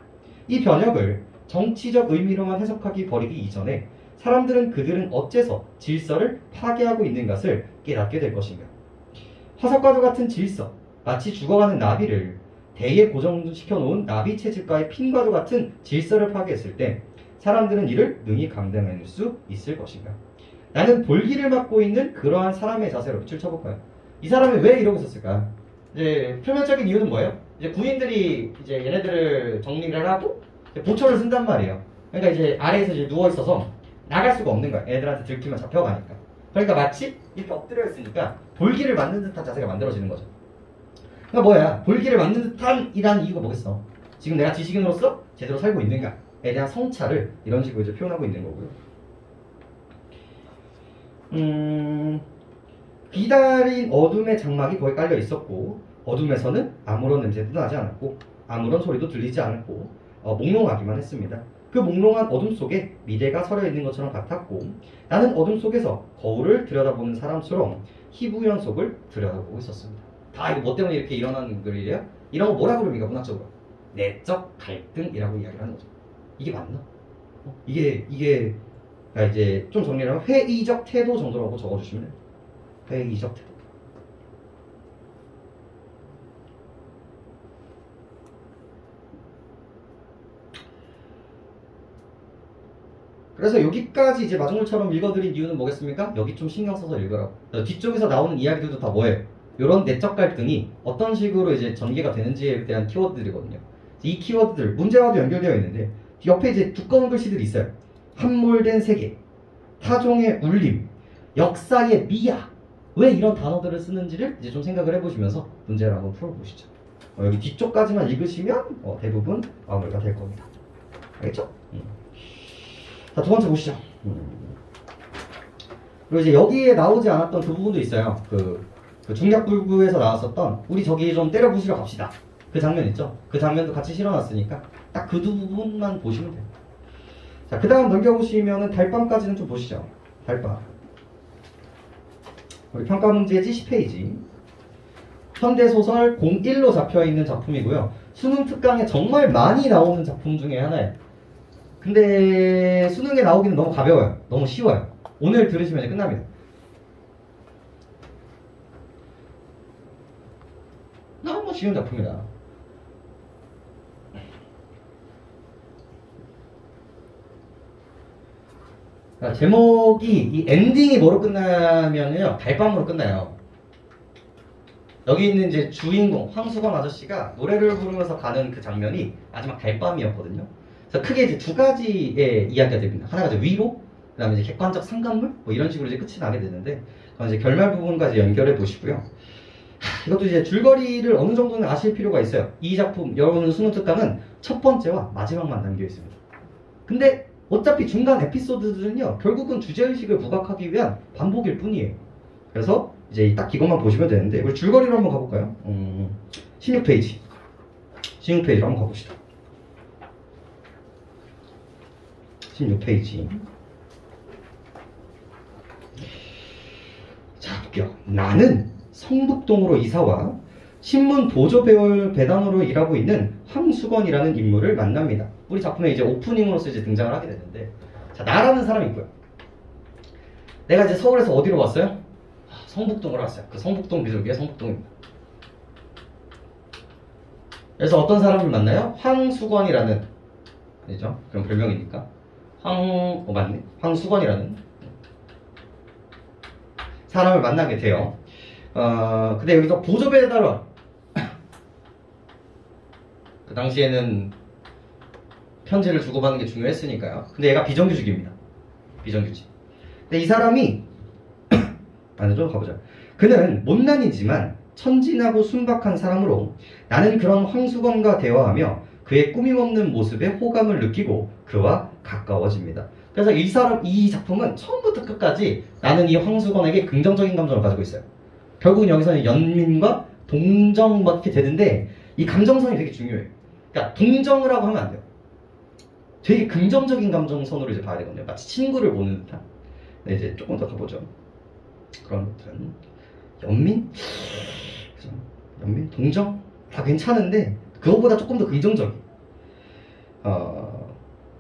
이 변혁을 정치적 의미로만 해석하기 버리기 이전에 사람들은 그들은 어째서 질서를 파괴하고 있는 것을 깨닫게 될 것인가. 화석과도 같은 질서, 마치 죽어가는 나비를 대에 고정시켜 놓은 나비 채집과의 핀과도 같은 질서를 파괴했을 때 사람들은 이를 능히 감당할 수 있을 것인가. 나는 볼기를 맡고 있는 그러한 사람의 자세로 빛을 쳐볼까요? 이 사람이 왜 이러고 있었을까? 이제 표면적인 이유는 뭐예요? 이제 군인들이 이제 얘네들을 정리를 하고 이제 보초를 쓴단 말이에요. 그러니까 이제 아래에서 이제 누워 있어서 나갈 수가 없는 거야. 애들한테 들키면 잡혀가니까. 그러니까 마치 이렇게 엎드려 있으니까 볼기를 맞는 듯한 자세가 만들어지는 거죠. 그러니까 뭐야? 볼기를 맞는 듯한 이란 이유가 뭐겠어? 지금 내가 지식인으로서 제대로 살고 있는가에 대한 성찰을 이런 식으로 이제 표현하고 있는 거고요. 기다린 어둠의 장막이 거기 깔려 있었고 어둠에서는 아무런 냄새도 나지 않았고 아무런 소리도 들리지 않았고 몽롱하기만 했습니다. 그 몽롱한 어둠 속에 미래가 서려 있는 것처럼 같았고 나는 어둠 속에서 거울을 들여다보는 사람처럼 희부연 속을 들여다보고 있었습니다. 다 이거 뭐 때문에 이렇게 일어나는 글이래요? 이런 거 뭐라 그럽니까 문학적으로? 내적 갈등이라고 이야기를 하는 거죠. 이게 맞나? 이게 그러니까 이제 좀 정리를 하면 회의적 태도 정도라고 적어주시면 돼요. 회의적 태도. 그래서 여기까지 이제 마중물처럼 읽어드린 이유는 뭐겠습니까? 여기 좀 신경 써서 읽으라고. 뒤쪽에서 나오는 이야기들도 다 뭐예요? 이런 내적 갈등이 어떤 식으로 이제 전개가 되는지에 대한 키워드들이거든요. 이 키워드들 문제와도 연결되어 있는데 옆에 이제 두꺼운 글씨들이 있어요. 함몰된 세계, 타종의 울림, 역사의 미야. 왜 이런 단어들을 쓰는지를 이제 좀 생각을 해보시면서 문제를 한번 풀어보시죠. 여기 뒤쪽까지만 읽으시면 대부분 마무리가 될 겁니다. 알겠죠? 자, 두 번째 보시죠. 그리고 이제 여기에 나오지 않았던 그 부분도 있어요. 그 중략불구에서 나왔었던 우리 저기 좀 때려 부수러 갑시다. 그 장면 있죠? 그 장면도 같이 실어놨으니까 딱 그 두 부분만 보시면 돼요. 자, 그 다음 넘겨보시면은 달밤까지는 좀 보시죠. 달밤. 우리 평가 문제 70페이지. 현대소설 01로 잡혀있는 작품이고요. 수능 특강에 정말 많이 나오는 작품 중에 하나예요. 근데 수능에 나오기는 너무 가벼워요. 너무 쉬워요. 오늘 들으시면 이제 끝납니다. 너무 쉬운 작품이다. 그러니까 제목이 이 엔딩이 뭐로 끝나면요 달밤으로 끝나요. 여기 있는 이제 주인공 황수건 아저씨가 노래를 부르면서 가는 그 장면이 마지막 달밤이었거든요. 그래서 크게 이제 두 가지의 이야기가 됩니다. 하나가 이제 위로, 그다음에 이제 객관적 상관물, 뭐 이런 식으로 이제 끝이 나게 되는데, 그건 이제 결말 부분까지 연결해 보시고요. 이것도 이제 줄거리를 어느 정도는 아실 필요가 있어요. 이 작품 여러분 수능 특강은 첫 번째와 마지막만 담겨 있습니다. 근데 어차피 중간 에피소드들은요 결국은 주제의식을 부각하기 위한 반복일 뿐이에요. 그래서 이제 딱 이것만 보시면 되는데 우리 줄거리로 한번 가볼까요? 16페이지 16페이지로 한번 가봅시다. 16페이지. 자, 볼게요. 나는 성북동으로 이사와 신문 보조 배단으로 일하고 있는 황수건이라는 인물을 만납니다. 우리 작품에 이제 오프닝으로서 이제 등장을 하게 되는데, 자, 나라는 사람이 있고요. 내가 이제 서울에서 어디로 왔어요? 성북동으로 왔어요. 그 성북동 비둘기의 성북동입니다. 그래서 어떤 사람을 만나요? 황수건이라는, 아니죠? 그럼 별명이니까. 맞네. 황수건이라는 사람을 만나게 돼요. 근데 여기서 보조 배달원. 그 당시에는 편지를 주고받는 게 중요했으니까요. 근데 얘가 비정규직입니다. 비정규직. 근데 이 사람이 좀 가보자. 그는 못난이지만 천진하고 순박한 사람으로 나는 그런 황수건과 대화하며 그의 꾸밈없는 모습에 호감을 느끼고 그와 가까워집니다. 그래서 이 작품은 처음부터 끝까지 나는 이 황수건에게 긍정적인 감정을 가지고 있어요. 결국은 여기서는 연민과 동정 막 이렇게 되는데 이 감정선이 되게 중요해요. 그러니까 동정을 하고 하면 안 돼요. 되게 긍정적인 감정선으로 이제 봐야 되거든요. 마치 친구를 보는 듯한. 네, 이제 조금 더 가보죠. 그런 것들은 연민? 그죠? 연민? 동정? 다 괜찮은데 그것보다 조금 더 긍정적인.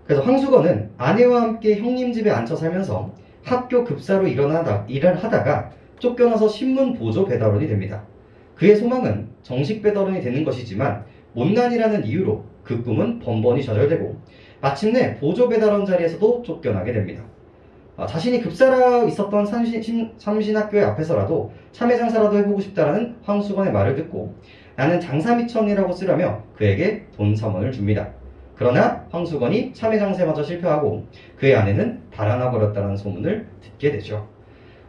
그래서 황수건은 아내와 함께 형님 집에 앉혀 살면서 학교 급사로 일을 하다가 쫓겨나서 신문 보조 배달원이 됩니다. 그의 소망은 정식 배달원이 되는 것이지만 못난이라는 이유로 그 꿈은 번번이 좌절되고 마침내 보조 배달원 자리에서도 쫓겨나게 됩니다. 자신이 급사라 있었던 삼신학교의 앞에서라도 참외장사라도 해보고 싶다라는 황수건의 말을 듣고 나는 장사미천이라고 쓰라며 그에게 돈 3원을 줍니다. 그러나 황수건이 참외장사마저 실패하고 그의 아내는 달아나버렸다는 소문을 듣게 되죠.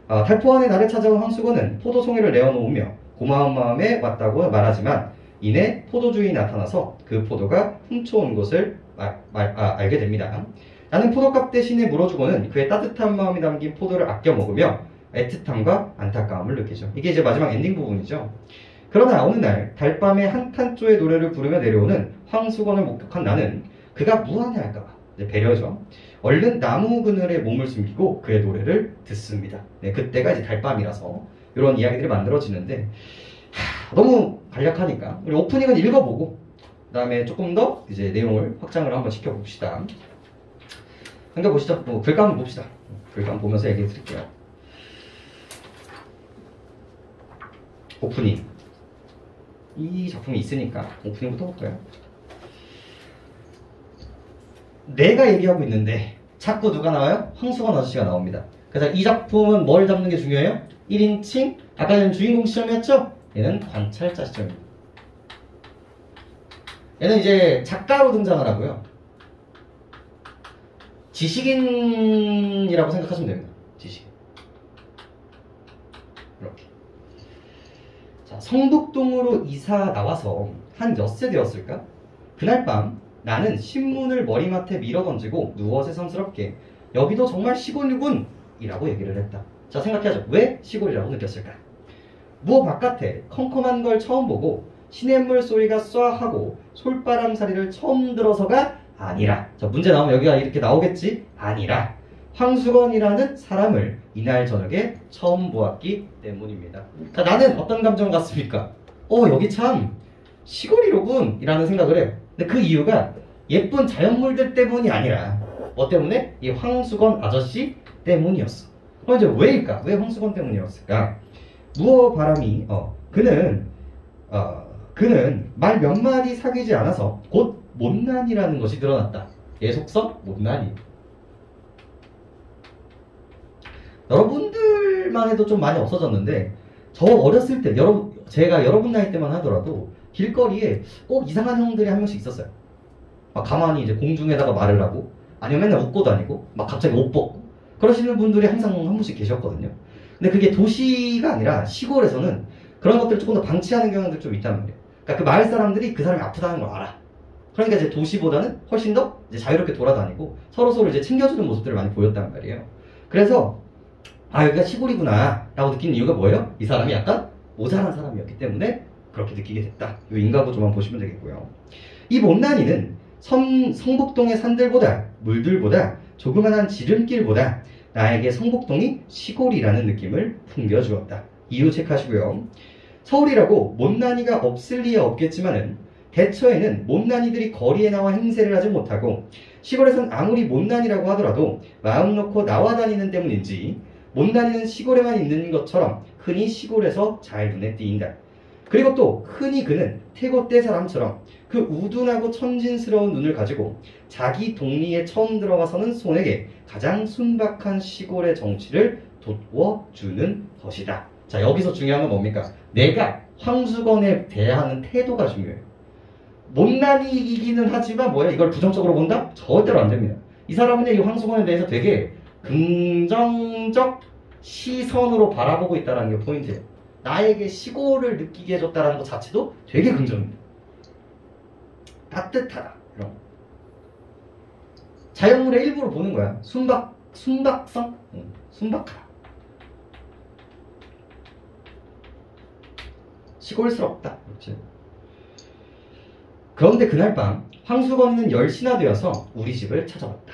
탈포한의 날에 찾아온 황수건은 포도송이를 내어놓으며 고마운 마음에 왔다고 말하지만 이내 포도주인이 나타나서 그 포도가 훔쳐온 것을 알게 됩니다. 나는 포도값 대신에 물어주고는 그의 따뜻한 마음이 담긴 포도를 아껴 먹으며 애틋함과 안타까움을 느끼죠. 이게 이제 마지막 엔딩 부분이죠. 그러나 어느 날 달밤에 한탄조의 노래를 부르며 내려오는 황수건을 목격한 나는 그가 무안해 할까봐 배려죠. 얼른 나무 그늘에 몸을 숨기고 그의 노래를 듣습니다. 네, 그때가 이제 달밤이라서 이런 이야기들이 만들어지는데 너무 간략하니까 우리 오프닝은 읽어보고 그 다음에 조금 더 이제 내용을 확장을 한번 시켜봅시다. 한번 보시죠. 글감 한번 봅시다. 글감 보면서 얘기해 드릴게요. 오프닝. 이 작품이 있으니까 오프닝부터 볼까요? 내가 얘기하고 있는데 자꾸 누가 나와요? 황수건 아저씨가 나옵니다. 그래서 이 작품은 뭘 잡는 게 중요해요? 1인칭, 아까 전 주인공 시점이었죠? 얘는 관찰자 시점입니다. 얘는 이제 작가로 등장을 하고요. 지식인이라고 생각하시면 됩니다. 지식인. 이렇게. 자, 성북동으로 이사 나와서 한 엿새 되었을까? 그날 밤 나는 신문을 머리맡에 밀어던지고 누워 새삼스럽게 여기도 정말 시골이군! 이라고 얘기를 했다. 자, 생각해야죠. 왜 시골이라고 느꼈을까? 무어 바깥에 컴컴한 걸 처음 보고 시냇물 소리가 쏴 하고 솔바람사리를 처음 들어서가 아니라, 자, 문제 나오면 여기가 이렇게 나오겠지? 아니라 황수건이라는 사람을 이날 저녁에 처음 보았기 때문입니다. 자, 나는 어떤 감정을 갖습니까? 여기 참 시골이로군 이라는 생각을 해요. 근데 그 이유가 예쁜 자연물들 때문이 아니라 뭐 때문에? 이 황수건 아저씨 때문이었어. 그럼 이제 왜일까? 왜 황수건 때문이었을까? 무어 바람이 그는 말 몇 마디 사귀지 않아서 곧 못난이라는 것이 드러났다. 얘 속성? 못난이. 여러분들만 해도 좀 많이 없어졌는데 저 어렸을 때 제가 여러분 나이 때만 하더라도 길거리에 꼭 이상한 형들이 한 명씩 있었어요. 막 가만히 이제 공중에다가 말을 하고 아니면 맨날 웃고 다니고 막 갑자기 옷 벗고 그러시는 분들이 항상 한 분씩 계셨거든요. 근데 그게 도시가 아니라 시골에서는 그런 것들을 조금 더 방치하는 경우도 좀 있단 말이에요. 그러니까 그 마을 사람들이 그 사람이 아프다는 걸 알아. 그러니까 이제 도시보다는 훨씬 더 이제 자유롭게 돌아다니고 서로 이제 챙겨주는 모습들을 많이 보였단 말이에요. 그래서 여기가 시골이구나 라고 느낀 이유가 뭐예요? 이 사람이 약간 모자란 사람이었기 때문에 그렇게 느끼게 됐다. 이 인과구조만 보시면 되겠고요. 이 못난이는 성북동의 산들보다 물들보다 조그만한 지름길보다 나에게 성북동이 시골이라는 느낌을 풍겨주었다. 이유 체크하시고요. 서울이라고 못난이가 없을 리야 없겠지만은 대처에는 못난이들이 거리에 나와 행세를 하지 못하고 시골에선 아무리 못난이라고 하더라도 마음 놓고 나와 다니는 때문인지 못난이는 시골에만 있는 것처럼 흔히 시골에서 잘 눈에 띄인다. 그리고 또 흔히 그는 태고떼 사람처럼 그 우둔하고 천진스러운 눈을 가지고 자기 동리에 처음 들어가서는 손에게 가장 순박한 시골의 정치를 돋워주는 것이다. 자, 여기서 중요한 건 뭡니까? 내가 황수건에 대하는 태도가 중요해요. 못난이이기는 하지만 뭐야? 이걸 부정적으로 본다? 절대로 안 됩니다. 이 사람은 이 황수건에 대해서 되게 긍정적 시선으로 바라보고 있다는 게 포인트예요. 나에게 시골을 느끼게 해줬다는 것 자체도 되게 긍정입니다. 따뜻하다. 이런. 자연물의 일부를 보는 거야. 순박성? 순박하다. 시골스럽다. 그렇지. 그런데 그날 밤 황수건은 10시나 되어서 우리 집을 찾아왔다.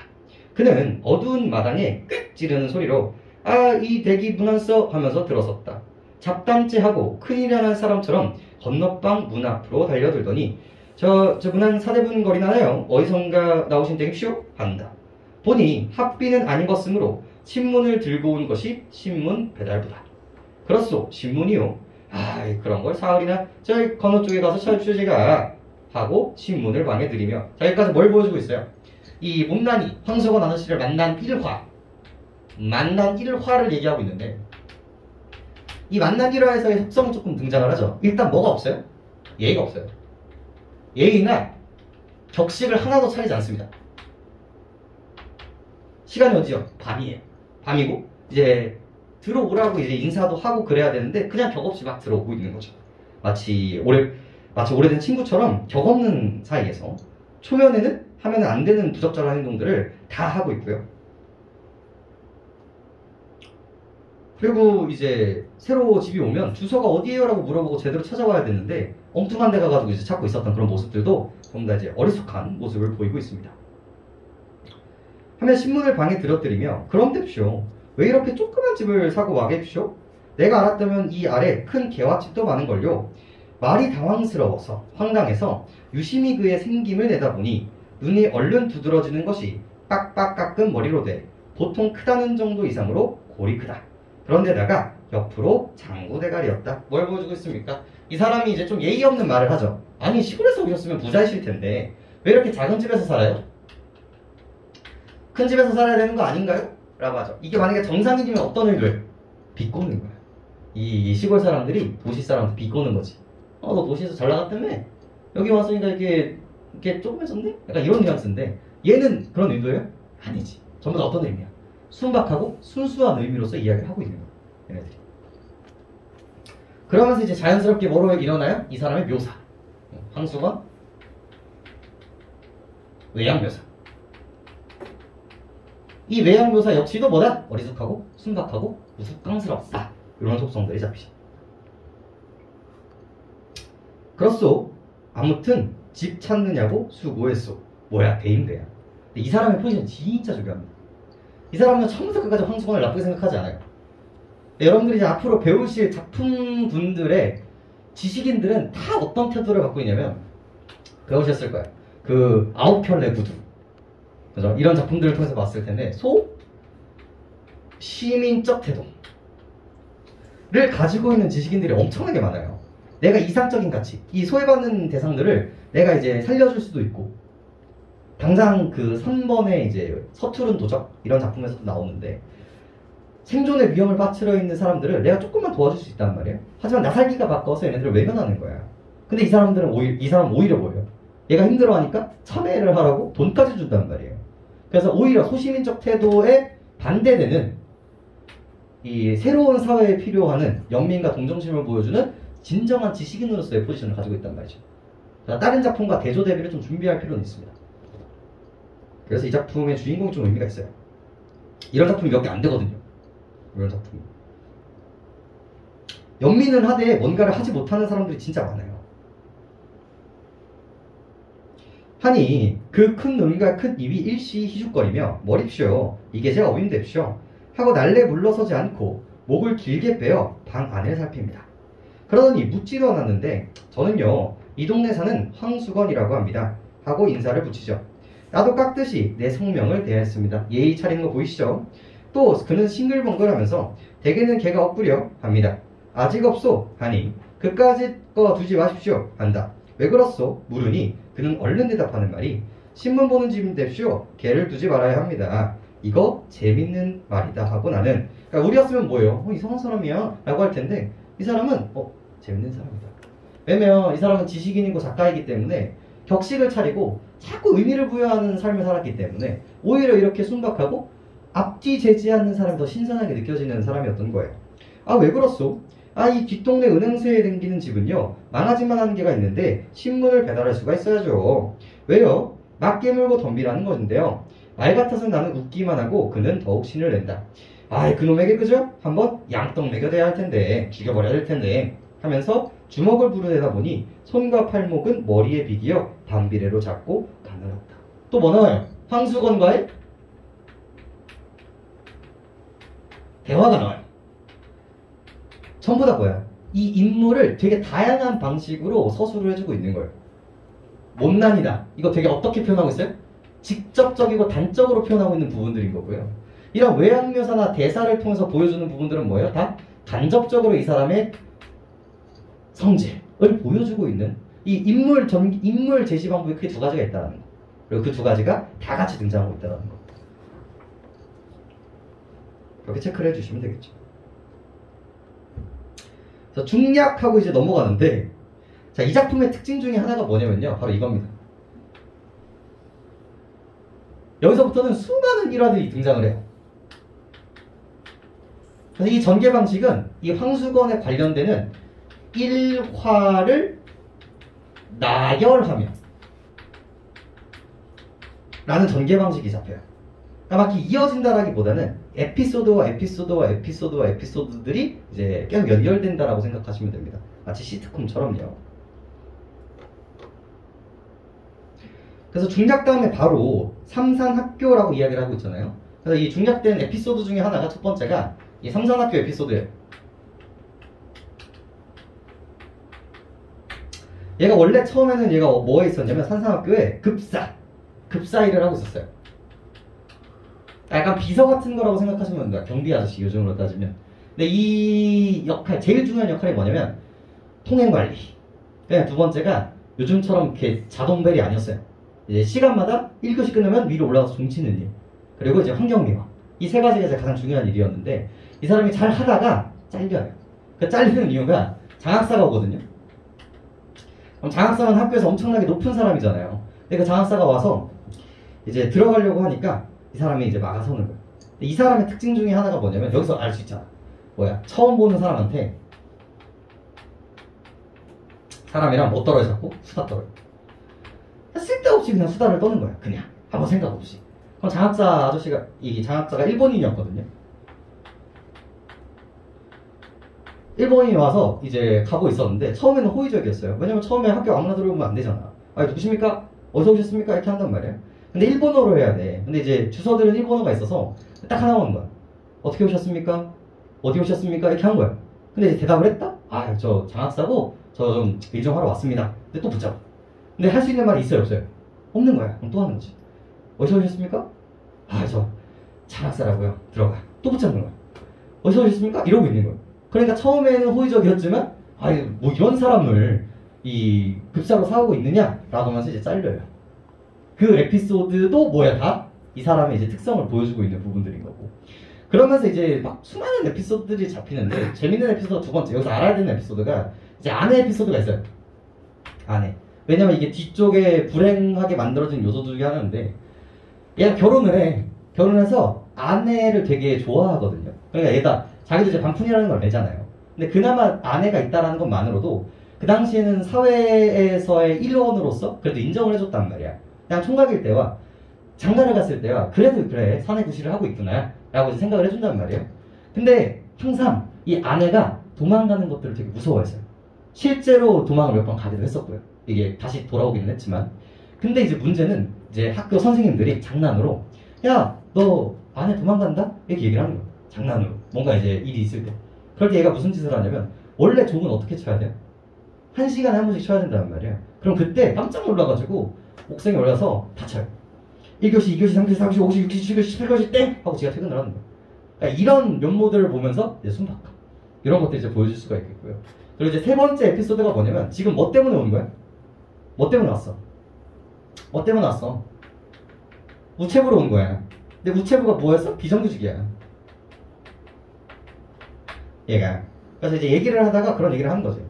그는 어두운 마당에 꽥 찌르는 소리로 이 댁이 문 안 써 하면서 들어섰다. 잡담째 하고 큰일이라는 사람처럼 건너방 문 앞으로 달려들더니 저 문안 사대분 거리나요? 어디선가 나오신 땡쇼? 한다. 보니 합비는 안 입었으므로 신문을 들고 온 것이 신문 배달부다. 그렇소, 신문이요. 아이, 그런 걸 사흘이나 저희 건너 쪽에 가서 찾읍시오 제가. 하고 신문을 방에 들이며 자, 여기까지 뭘 보여주고 있어요? 이 못난이 황석원 아저씨를 만난 1화를 얘기하고 있는데, 이 만난 1화에서의 습성이 조금 등장을 하죠. 일단 뭐가 없어요? 예의가 없어요. 예의나 격식을 하나도 차리지 않습니다. 시간이 어디죠? 밤이에요. 밤이고 이제 들어오라고 이제 인사도 하고 그래야 되는데 그냥 격없이 막 들어오고 있는 거죠. 마치 오래된 친구처럼 격없는 사이에서 초면에는 하면 안 되는 부적절한 행동들을 다 하고 있고요. 그리고 이제 새로 집이 오면 주소가 어디에요? 라고 물어보고 제대로 찾아와야 되는데 엉뚱한 데 가가지고 이제 찾고 있었던 그런 모습들도 전부 다 이제 어리숙한 모습을 보이고 있습니다. 하면 신문을 방에 들어뜨리며 그럼 됩쇼. 왜 이렇게 조그만 집을 사고 와 객쇼? 내가 알았다면 이 아래 큰 개화집도 많은걸요. 말이 당황스러워서 황당해서 유심히 그의 생김을 내다보니 눈이 얼른 두드러지는 것이 빡빡 깎은 머리로 돼 보통 크다는 정도 이상으로 골이 크다. 그런데다가 옆으로 장구 대가리였다. 뭘 보여주고 있습니까? 이 사람이 이제 좀 예의 없는 말을 하죠. 아니 시골에서 오셨으면 부자이실 텐데 왜 이렇게 작은 집에서 살아요? 큰 집에서 살아야 되는 거 아닌가요? 라고 하죠. 이게 만약에 정상인이면 어떤 일을? 비꼬는 거야. 이 시골 사람들이 도시 사람한테 비꼬는 거지. 너 도시에서 잘 나갔다며? 여기 왔으니까 이렇게 조그매졌네? 약간 이런 뉘앙스인데 얘는 그런 의도예요? 아니지. 전부 다 어떤 의미야? 순박하고 순수한 의미로서 이야기를 하고 있는 거야. 얘네들이. 그러면서 이제 자연스럽게 뭐로 일어나요? 이 사람의 묘사. 황수건 외양묘사. 이 외양묘사 역시도 뭐다? 어리숙하고 순박하고 우스꽝스럽다. 이런 속성들이 잡히죠. 그렇소. 아무튼 집 찾느냐고 수고했소. 뭐야? 대인배야. 근데 이 사람의 포지션 진짜 중요합니다. 이 사람은 처음부터 끝까지 황수건을 나쁘게 생각하지 않아요. 여러분들이 이제 앞으로 배우실 작품분들의 지식인들은 다 어떤 태도를 갖고 있냐면 배우셨을 거예요. 그 아홉켤레 구두, 그죠? 이런 작품들을 통해서 봤을 텐데 시민적 태도를 가지고 있는 지식인들이 엄청나게 많아요. 내가 이상적인 가치, 이 소외받는 대상들을 내가 이제 살려줄 수도 있고, 당장 그 3번의 이제 서투른 도적 이런 작품에서도 나오는데 생존의 위험을 빠뜨려 있는 사람들을 내가 조금만 도와줄 수 있단 말이에요. 하지만 나살기가 바꿔서 얘네들을 외면하는 거야. 근데 이 사람들은 이 사람은 오히려 뭐예요? 얘가 힘들어하니까 참여를 하라고 돈까지 준단 말이에요. 그래서 오히려 소시민적 태도에 반대되는 이 새로운 사회에 필요하는 연민과 동정심을 보여주는 진정한 지식인으로서의 포지션을 가지고 있단 말이죠. 다른 작품과 대조 대비를 좀 준비할 필요는 있습니다. 그래서 이 작품의 주인공이 좀 의미가 있어요. 이런 작품이 몇 개 안 되거든요. 이런 작품이. 연민을 하되 뭔가를 하지 못하는 사람들이 진짜 많아요. 하니 그 큰 눈과 큰 입이 일시 희죽거리며 머립쇼 이게 제 어윈뎁쇼 하고 날래 물러서지 않고 목을 길게 빼어 방 안을 살핍니다. 그러더니 묻지도 않았는데 저는요 이 동네 사는 황수건이라고 합니다 하고 인사를 붙이죠. 나도 깎듯이 내 성명을 대했습니다. 예의 차리는 거 보이시죠? 또 그는 싱글벙글하면서 대개는 개가 엇구려 합니다. 아직 없소 하니 그까짓 거 두지 마십시오 한다. 왜 그렇소? 물으니 그는 얼른 대답하는 말이 신문 보는 집인데쇼 개를 두지 말아야 합니다. 이거 재밌는 말이다 하고 나는 그러니까 우리였으면 뭐예요? 이상한 사람이야 라고 할 텐데 이 사람은 재밌는 사람이다. 왜냐면 이 사람은 지식인이고 작가이기 때문에 격식을 차리고 자꾸 의미를 부여하는 삶을 살았기 때문에 오히려 이렇게 순박하고 앞뒤 재지 않는 사람이 더 신선하게 느껴지는 사람이었던 거예요. 아 왜 그렇소? 이 뒷동네 은행수에 댕기는 집은요 망아지만 하는 개가 있는데 신문을 배달할 수가 있어야죠. 왜요? 막 깨물고 덤비라는 것인데요. 말 같아서 나는 웃기만 하고 그는 더욱 신을 낸다. 그놈에게 그죠? 한번 양떡 먹여대야 할 텐데 죽여버려야 될 텐데 하면서 주먹을 부르대다 보니 손과 팔목은 머리에 비기어 반비례로 잡고 가늘었다. 또 뭐 나와요? 황수건과의 대화가 나와요. 전부 다 뭐야? 이 인물을 되게 다양한 방식으로 서술을 해주고 있는 거예요. 못난이다. 이거 되게 어떻게 표현하고 있어요? 직접적이고 단적으로 표현하고 있는 부분들인 거고요. 이런 외양 묘사나 대사를 통해서 보여주는 부분들은 뭐예요? 다 간접적으로 이 사람의 성질을 보여주고 있는 이 인물 제시 방법이 크게 두 가지가 있다는 거. 그리고 그 두 가지가 다 같이 등장하고 있다는 거. 이렇게 체크를 해주시면 되겠죠. 그래서 중략하고 이제 넘어가는데, 자, 이 작품의 특징 중에 하나가 뭐냐면요, 바로 이겁니다. 여기서부터는 수많은 일화들이 등장을 해요. 그래서 이 전개 방식은 이 황수건에 관련되는 일화를 나열하며 라는 전개 방식이 잡혀요. 그러니까 막 이어진다라기보다는 에피소드와 에피소드들이 이제 계속 연결된다라고 생각하시면 됩니다. 마치 시트콤처럼요. 그래서 중략 다음에 바로 삼산학교라고 이야기를 하고 있잖아요. 그래서 이 중략된 에피소드 중에 하나가 첫 번째가 이 삼산학교 에피소드예요. 얘가 원래 처음에는 얘가 뭐에 있었냐면 삼산학교에 급사 일을 하고 있었어요. 약간 비서 같은 거라고 생각하시면 됩니다. 경비 아저씨 요즘으로 따지면. 근데 이 역할, 제일 중요한 역할이 뭐냐면 통행관리. 그냥 두 번째가 요즘처럼 이렇게 자동벨이 아니었어요. 이제 시간마다 1교시 끝나면 위로 올라가서 종 치는 일. 그리고 이제 환경미화. 이 세 가지가 이제 가장 중요한 일이었는데 이 사람이 잘 하다가 잘려요. 그 잘리는 이유가 장학사가 오거든요. 그럼 장학사는 학교에서 엄청나게 높은 사람이잖아요. 근데 그 장학사가 와서 이제 들어가려고 하니까 이 사람이 이제 막아서는 거예요. 이 사람의 특징 중에 하나가 뭐냐면 여기서 알 수 있잖아. 뭐야? 처음 보는 사람한테 사람이랑 뭐 떨어져 자꾸 수다 떨어요. 쓸데없이 그냥 수다를 떠는 거야. 그냥 아무 생각 없이. 그럼 장학사 아저씨가 이 장학사가 일본인이었거든요. 일본인이 와서 이제 가고 있었는데 처음에는 호의적이었어요. 왜냐면 처음에 학교 아무나 들어오면 안 되잖아. 아니 누구십니까? 어디서 오셨습니까? 이렇게 한단 말이에요. 근데 일본어로 해야 돼. 근데 이제 주소들은 일본어가 있어서 딱 하나 오는 거야. 어떻게 오셨습니까? 어디 오셨습니까? 이렇게 한 거야. 근데 이제 대답을 했다? 아, 저 장학사고 저 좀 일정하러 왔습니다. 근데 또 붙잡아. 근데 할 수 있는 말이 있어요, 없어요? 없는 거야. 그럼 또 하는 거지. 어디서 오셨습니까? 아, 저 장학사라고요. 들어가. 또 붙잡는 거야. 어디서 오셨습니까? 이러고 있는 거야. 그러니까 처음에는 호의적이었지만 아니 뭐 이런 사람을 이 급사로 사오고 있느냐라고 하면서 이제 잘려요. 그 에피소드도 뭐야 다 이 사람의 이제 특성을 보여주고 있는 부분들인 거고. 그러면서 이제 막 수많은 에피소드들이 잡히는데 재밌는 에피소드가 두 번째, 여기서 알아야 되는 에피소드가 이제 아내 에피소드가 있어요. 아내. 왜냐면 이게 뒤쪽에 불행하게 만들어진 요소 중에 하나인데 얘가 결혼을 해. 결혼해서 아내를 되게 좋아하거든요. 그러니까 얘가 자기도 이제 반푼이라는 걸 내잖아요. 근데 그나마 아내가 있다라는 것만으로도 그 당시에는 사회에서의 일원으로서 그래도 인정을 해줬단 말이야. 그냥 총각일 때와 장가를 갔을 때와 그래도 그래 사내 구실을 하고 있구나 라고 이제 생각을 해준단 말이에요. 근데 항상 이 아내가 도망가는 것들을 되게 무서워했어요. 실제로 도망을 몇 번 가기도 했었고요. 이게 다시 돌아오기는 했지만. 근데 이제 문제는 이제 학교 선생님들이 장난으로 야, 너 아내 도망간다? 이렇게 얘기를 하는 거예요. 장난으로. 뭔가 이제 일이 있을 때. 그럴 때 얘가 무슨 짓을 하냐면 원래 종은 어떻게 쳐야 돼요? 1시간에 한 번씩 쳐야 된단 말이에요. 그럼 그때 깜짝 놀라가지고 옥상에 올라서 다 쳐요. 1교시, 2교시, 3교시, 4교시, 5교시, 6교시, 7교시, 8교시 땡! 하고 지가 퇴근을 하는 거예요. 그러니까 이런 면모들을 보면서 이제 순박함. 이런 것들 이제 보여줄 수가 있겠고요. 그리고 이제 세 번째 에피소드가 뭐냐면 지금 뭐 때문에 오는 거야? 뭐 때문에 왔어? 뭐 때문에 왔어? 우체부로 온 거야. 근데 우체부가 뭐였어? 비정규직이야. 얘가. 그래서 이제 얘기를 하다가 그런 얘기를 하는 거죠.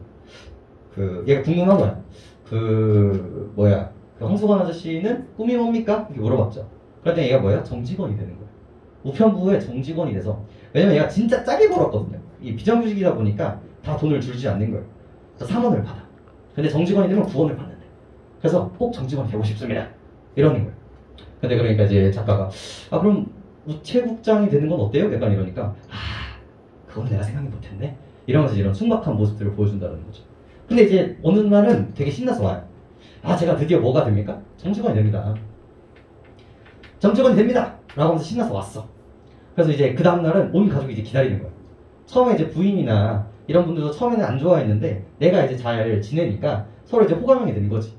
얘가 궁금한 거야. 그 황수건 아저씨는 꿈이 뭡니까? 이렇게 물어봤죠. 그랬더니 얘가 뭐야? 정직원이 되는 거야. 우편부의 정직원이 돼서. 왜냐면 얘가 진짜 짜게 벌었거든요. 이 비정규직이다 보니까 다 돈을 줄지 않는 거예요. 그래서 3원을 받아. 근데 정직원이 되면 9원을 받는데. 그래서 꼭 정직원이 되고 싶습니다. 이러는 거예요. 근데 그러니까 이제 작가가 그럼 우체국장이 되는 건 어때요? 약간 이러니까 그건 내가 생각이 못했네. 이러면서 이런 순박한 모습들을 보여준다는 거죠. 근데 이제 어느 날은 되게 신나서 와요. 제가 드디어 뭐가 됩니까? 정직원이 됩니다. 정직원이 됩니다! 라고 하면서 신나서 왔어. 그래서 이제 그 다음날은 온 가족이 이제 기다리는 거야. 처음에 이제 부인이나 이런 분들도 처음에는 안 좋아했는데 내가 이제 잘 지내니까 서로 이제 호감형이 되는 거지.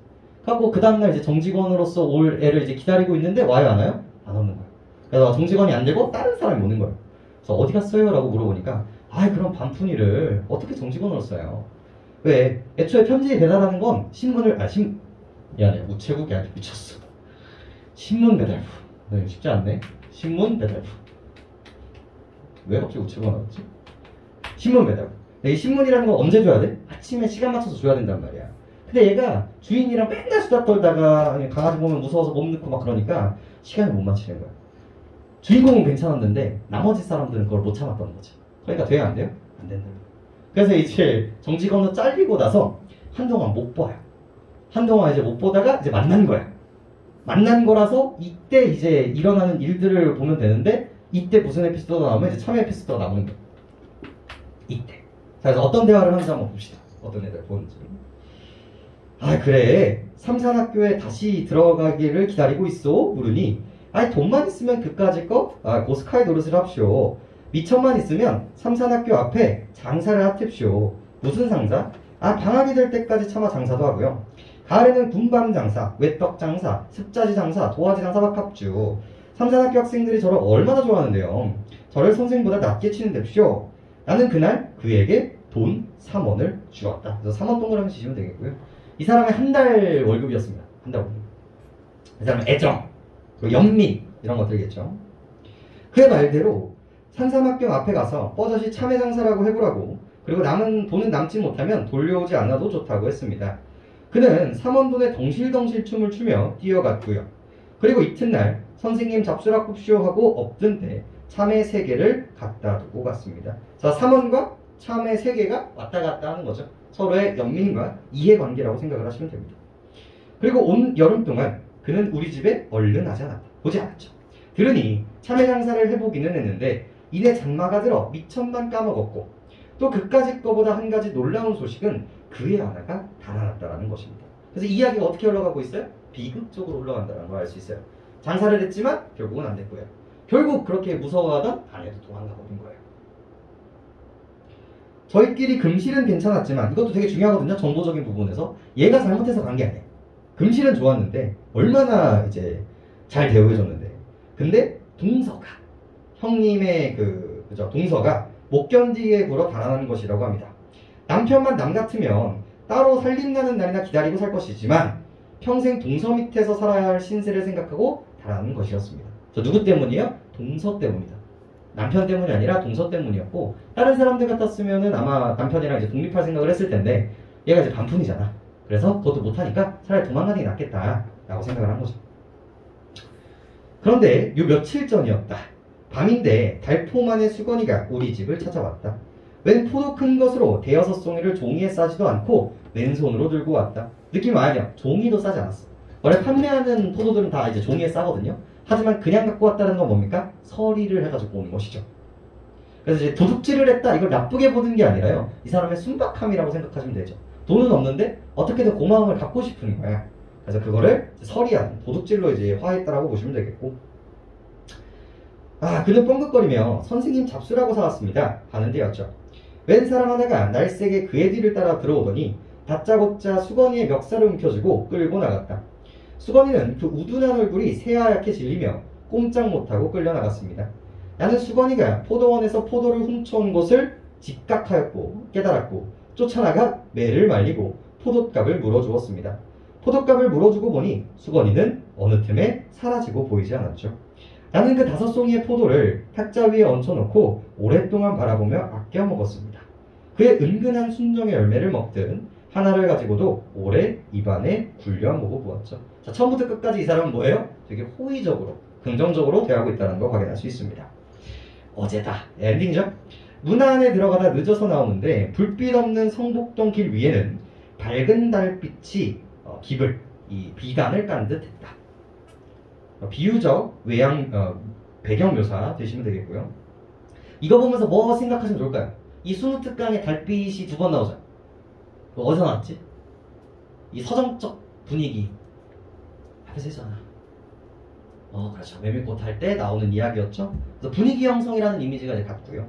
하고 그 다음날 이제 정직원으로서 올 애를 이제 기다리고 있는데 와요 안 와요? 안 오는 거예요. 그래서 정직원이 안 되고 다른 사람이 오는 거예요. 그래서 어디 갔어요? 라고 물어보니까 그럼 반푼이를 어떻게 정직원으로 써요? 왜? 애초에 편지 배달하는 건 신문을 미안해 우체국이 아니라 미쳤어. 신문 배달부. 네, 쉽지 않네. 신문 배달부. 왜 갑자기 우체국가 나왔지? 신문 배달부. 이 신문이라는 건 언제 줘야 돼? 아침에 시간 맞춰서 줘야 된단 말이야. 근데 얘가 주인이랑 맨날 수다 떨다가 강아지 보면 무서워서 몸 넣고 막 그러니까 시간을 못 맞추는 거야. 주인공은 괜찮았는데 나머지 사람들은 그걸 못 참았던 거지. 그러니까 돼요 안 돼요? 안 된다. 그래서 이제 정직원으로 잘리고 나서 한동안 못 봐요. 한동안 이제 못 보다가 이제 만난 거야. 만난 거라서 이때 이제 일어나는 일들을 보면 되는데 이때 무슨 에피소드가 나오면 이제 참여 에피소드가 나오는 거야. 이때. 자, 그래서 어떤 대화를 하는지 한번 봅시다. 어떤 애들 보는지. 그래. 삼산학교에 다시 들어가기를 기다리고 있어? 물으니 돈만 있으면 그까짓 거? 고스카이 노릇을 합시오. 미천만 있으면 삼산학교 앞에 장사를 하십시오. 무슨 장사? 방학이 될 때까지 차마 장사도 하고요. 가을에는 군밤 장사, 외떡 장사, 습자지 장사, 도화지 장사밖 합주. 삼산학교 학생들이 저를 얼마나 좋아하는데요. 저를 선생보다 낮게 치는 뎁시오. 나는 그날 그에게 돈 3원을 주었다. 그래서 3원 동그라미 치시면 되겠고요. 이 사람의 한 달 월급이었습니다. 한 달 월급. 이 사람의 애정, 그리고 연민 이런 것들이겠죠. 그의 말대로 산삼학교 앞에 가서 뻐젓이 참외 장사라고 해보라고, 그리고 남은 돈은 남지 못하면 돌려오지 않아도 좋다고 했습니다. 그는 3원 돈에 덩실덩실 춤을 추며 뛰어갔고요. 그리고 이튿날 선생님 잡수락 굽쇼 하고 엎든 때 참외 3개를 갖다 두고 갔습니다. 자, 3원과 참외 3개가 왔다 갔다 하는 거죠. 서로의 연민과 이해관계라고 생각을 하시면 됩니다. 그리고 온 여름 동안 그는 우리 집에 얼른 하지 않았다. 보지 않았죠. 들으니 참외 장사를 해보기는 했는데 이내 장마가 들어 미천만 까먹었고, 또 그까짓 거보다 한 가지 놀라운 소식은 그의 하나가 달아났다라는 것입니다. 그래서 이야기가 어떻게 흘러가고 있어요? 비극적으로 흘러간다는 걸 알 수 있어요. 장사를 했지만 결국은 안 됐고요. 결국 그렇게 무서워하던 아내도 도망가 버린 거예요. 저희끼리 금실은 괜찮았지만, 이것도 되게 중요하거든요. 정보적인 부분에서. 얘가 잘못해서 간 게 아니에요. 금실은 좋았는데 얼마나 이제 잘 대우해줬는데, 근데 동서가, 형님의 동서가 못 견디게 굴어 달아나는 것이라고 합니다. 남편만 남 같으면 따로 살림나는 날이나 기다리고 살 것이지만 평생 동서 밑에서 살아야 할 신세를 생각하고 달아나는 것이었습니다. 저 누구 때문이에요? 동서 때문이다. 남편 때문이 아니라 동서 때문이었고, 다른 사람들 같았으면은 아마 남편이랑 이제 독립할 생각을 했을 텐데 얘가 이제 반푼이잖아. 그래서 그것도 못하니까 차라리 도망가는 게 낫겠다 라고 생각을 한 거죠. 그런데 요 며칠 전이었다. 밤인데 달포만의 수건이가 우리 집을 찾아왔다. 웬 포도 큰 것으로 대여섯 송이를 종이에 싸지도 않고 왼손으로 들고 왔다. 느낌 아니야. 종이도 싸지 않았어. 원래 판매하는 포도들은 다 이제 종이에 싸거든요. 하지만 그냥 갖고 왔다는 건 뭡니까? 서리를 해가지고 오는 것이죠. 그래서 이제 도둑질을 했다, 이걸 나쁘게 보는 게 아니라요, 이 사람의 순박함이라고 생각하시면 되죠. 돈은 없는데 어떻게든 고마움을 갖고 싶은 거야. 그래서 그거를 서리한 도둑질로 이제 화했다라고 보시면 되겠고, 그는 뻥긋거리며 선생님 잡수라고 사왔습니다 하는 데였죠. 웬 사람 하나가 날쌔게 그의 뒤를 따라 들어오더니 다짜고짜 수건이의 멱살을 움켜쥐고 끌고 나갔다. 수건이는 그 우둔한 얼굴이 새하얗게 질리며 꼼짝 못하고 끌려나갔습니다. 나는 수건이가 포도원에서 포도를 훔쳐온 것을 직각하였고 깨달았고 쫓아나가 매를 말리고 포도값을 물어주었습니다. 포도값을 물어주고 보니 수건이는 어느 틈에 사라지고 보이지 않았죠. 나는 그 5송이의 포도를 탁자 위에 얹혀놓고 오랫동안 바라보며 아껴 먹었습니다. 그의 은근한 순정의 열매를 먹듯 하나를 가지고도 오래 입안에 굴려 먹어보았죠. 자, 처음부터 끝까지 이 사람은 뭐예요? 되게 호의적으로, 긍정적으로 대하고 있다는 거 확인할 수 있습니다. 어제다. 엔딩이죠? 문 안에 들어가다 늦어서 나오는데 불빛 없는 성북동 길 위에는 밝은 달빛이 깁을, 이 비단을 깐 듯 했다. 비유적 배경 묘사 되시면 되겠고요. 이거 보면서 뭐 생각하시면 좋을까요? 이 순우특강에 달빛이 2번 나오죠. 어디서 나왔지? 이 서정적 분위기 앞에서 했잖아. 그렇죠. 메밀꽃 할 때 나오는 이야기였죠. 그래서 분위기 형성이라는 이미지가 이제 같고요.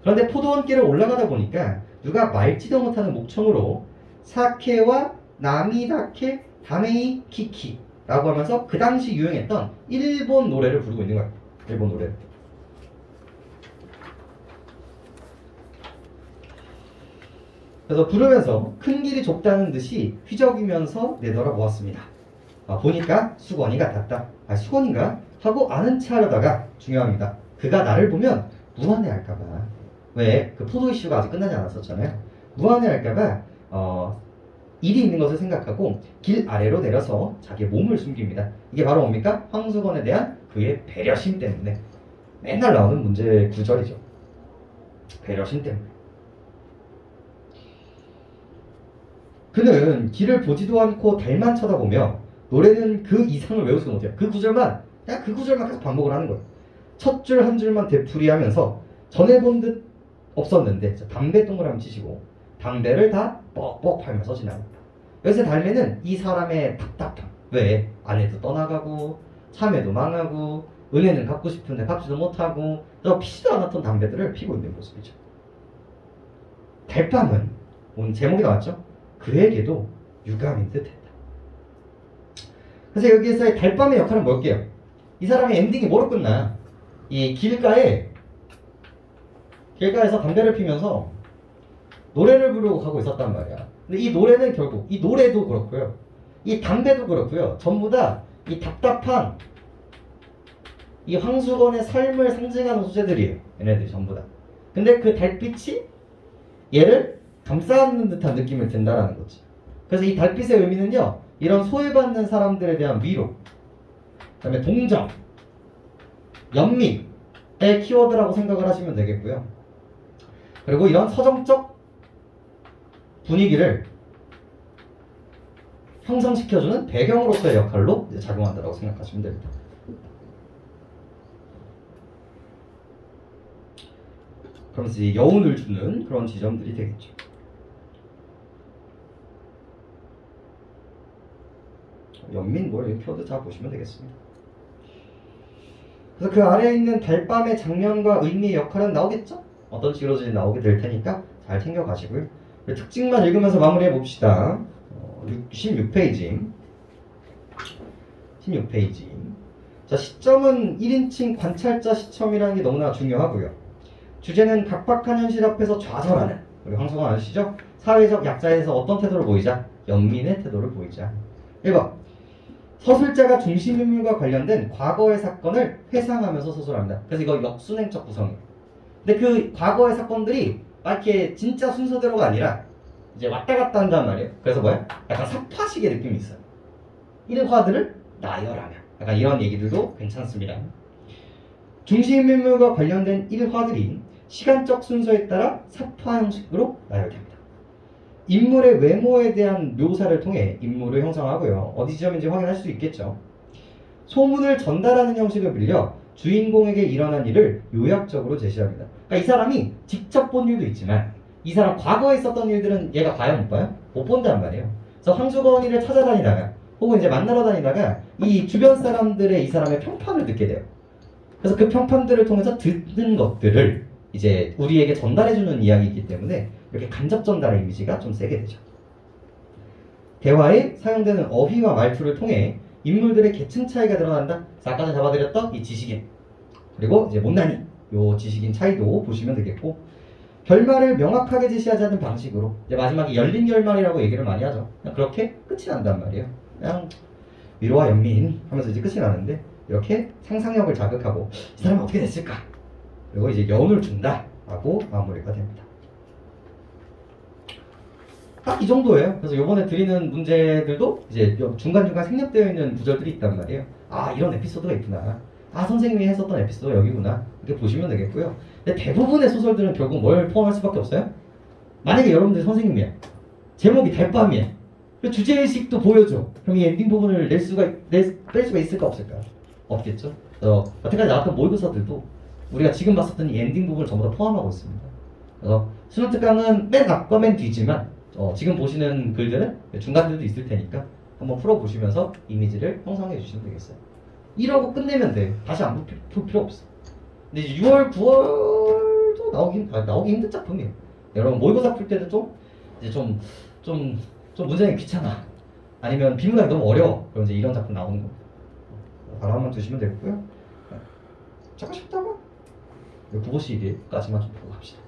그런데 포도원길을 올라가다 보니까 누가 말지도 못하는 목청으로 사케와 나미다케 다메이 키키라고 하면서 그 당시 유행했던 일본 노래를 부르고 있는 거예요. 일본 노래. 그래서 부르면서 큰 길이 좁다는 듯이 휘저기면서 내돌아보았습니다. 보니까 수건이 같았다. 수건인가? 하고 아는 체 하려다가 중요합니다. 그가 나를 보면 무안해할까봐. 왜? 그 포도 이슈가 아직 끝나지 않았었잖아요. 무안해할까봐 일이 있는 것을 생각하고 길 아래로 내려서 자기의 몸을 숨깁니다. 이게 바로 뭡니까? 황수건에 대한 그의 배려심 때문에. 맨날 나오는 문제 구절이죠. 배려심 때문에. 그는 길을 보지도 않고 달만 쳐다보며 노래는 그 이상을 외우지도 못해요. 그 구절만, 그냥 그 구절만 계속 반복을 하는 거예요. 첫 줄 한 줄만 되풀이하면서 전에 본 듯 없었는데 담배 동그라미 치시고 담배를 다 뻑뻑 팔면서 지나갑니다. 여기서 달매는 이 사람의 답답함. 왜? 아내도 떠나가고 참외도 망하고 은혜는 갖고 싶은데 갚지도 못하고 피지도 않았던 담배들을 피고 있는 모습이죠. 달밤은 오늘 제목이 나왔죠? 그에게도 유감인 듯 했다. 그래서 여기에서의 달밤의 역할은 뭘게요? 이 사람의 엔딩이 뭐로 끝나? 이 길가에서 담배를 피면서 노래를 부르고 가고 있었단 말이야. 근데 이 노래는 결국 이 노래도 그렇고요, 이 담배도 그렇고요, 전부 다 이 답답한 이 황수건의 삶을 상징하는 소재들이에요. 얘네들이 전부 다. 근데 그 달빛이 얘를 감싸는 듯한 느낌을 든다라는 거지. 그래서 이 달빛의 의미는요, 이런 소외받는 사람들에 대한 위로, 그 다음에 동정, 연민의 키워드라고 생각을 하시면 되겠고요. 그리고 이런 서정적 분위기를 형성시켜주는 배경으로서의 역할로 이제 작용한다고 생각하시면 됩니다. 그러면서 이제 여운을 주는 그런 지점들이 되겠죠. 연민 뭐 이렇게 키워드 다 보시면 되겠습니다. 그래서 그 아래에 있는 달밤의 장면과 의미의 역할은 나오겠죠? 어떤 식으로 나오게 될 테니까 잘 챙겨가시고요. 특징만 읽으면서 마무리해 봅시다. 16페이지. 자, 시점은 1인칭 관찰자 시점이라는 게 너무나 중요하고요. 주제는 각박한 현실 앞에서 좌절하는, 우리 황수건 아시죠? 사회적 약자에서 어떤 태도를 보이자? 연민의 태도를 보이자. 1번. 서술자가 중심인물과 관련된 과거의 사건을 회상하면서 서술합니다. 그래서 이거 역순행적 구성이에요. 근데 그 과거의 사건들이 막 이렇게 진짜 순서대로가 아니라 이제 왔다 갔다 한단 말이에요. 그래서 뭐야? 약간 삽화식의 느낌이 있어요. 일화들을 나열하면. 약간 이런 얘기들도 괜찮습니다. 중심인물과 관련된 일화들이 시간적 순서에 따라 삽화 형식으로 나열됩니다. 인물의 외모에 대한 묘사를 통해 인물을 형성하고요. 어디 지점인지 확인할 수 있겠죠. 소문을 전달하는 형식을 빌려 주인공에게 일어난 일을 요약적으로 제시합니다. 그러니까 이 사람이 직접 본 일도 있지만 이 사람 과거에 있었던 일들은 얘가 봐요, 못 봐요? 못 본단 말이에요. 그래서 황수건이를 찾아다니다가 혹은 이제 만나러 다니다가 이 주변 사람들의 이 사람의 평판을 듣게 돼요. 그래서 그 평판들을 통해서 듣는 것들을 이제 우리에게 전달해주는 이야기이기 때문에 이렇게 간접 전달의 이미지가 좀 세게 되죠. 대화에 사용되는 어휘와 말투를 통해 인물들의 계층 차이가 드러난다. 아까 전에 잡아드렸던 이 지식인, 그리고 이제 못난이, 요 지식인 차이도 보시면 되겠고, 결말을 명확하게 제시하지 않는 방식으로 이제 마지막에 열린 결말이라고 얘기를 많이 하죠. 그냥 그렇게 끝이 난단 말이에요. 그냥 위로와 연민 하면서 이제 끝이 나는데, 이렇게 상상력을 자극하고 이 사람은 어떻게 됐을까? 그리고 이제 여운을 준다라고 마무리가 됩니다. 딱 이 정도예요. 그래서 요번에 드리는 문제들도 이제 중간중간 생략되어 있는 구절들이 있단 말이에요. 아, 이런 에피소드가 있구나. 아, 선생님이 했었던 에피소드가 여기구나. 이렇게 보시면 되겠고요. 근데 대부분의 소설들은 결국 뭘 포함할 수밖에 없어요? 만약에 여러분들이 선생님이야. 제목이 달밤이야. 주제의식도 보여줘. 그럼 이 엔딩 부분을 뺄 수가 있을까 없을까? 없겠죠. 그래서 여태까지 나왔던 모의고사들도 우리가 지금 봤었던 이 엔딩 부분을 전부 다 포함하고 있습니다. 그래서 수능 특강은 맨 앞과 맨 뒤지만 지금 보시는 글들은 중간들도 있을 테니까 한번 풀어보시면서 이미지를 형성해 주시면 되겠어요. 이러고 끝내면 돼. 다시 안 볼 필요 없어. 근데 이제 6월, 9월도 나오기 힘든 작품이에요. 여러분 모의고사 풀 때도 좀 문제가 귀찮아. 아니면 비문학이 너무 어려워. 그럼 이제 이런 작품 나오는 겁니다. 바람만 두시면 되고요. 잠깐 쉬었다가 국어 시리까지만 좀 보고 갑시다.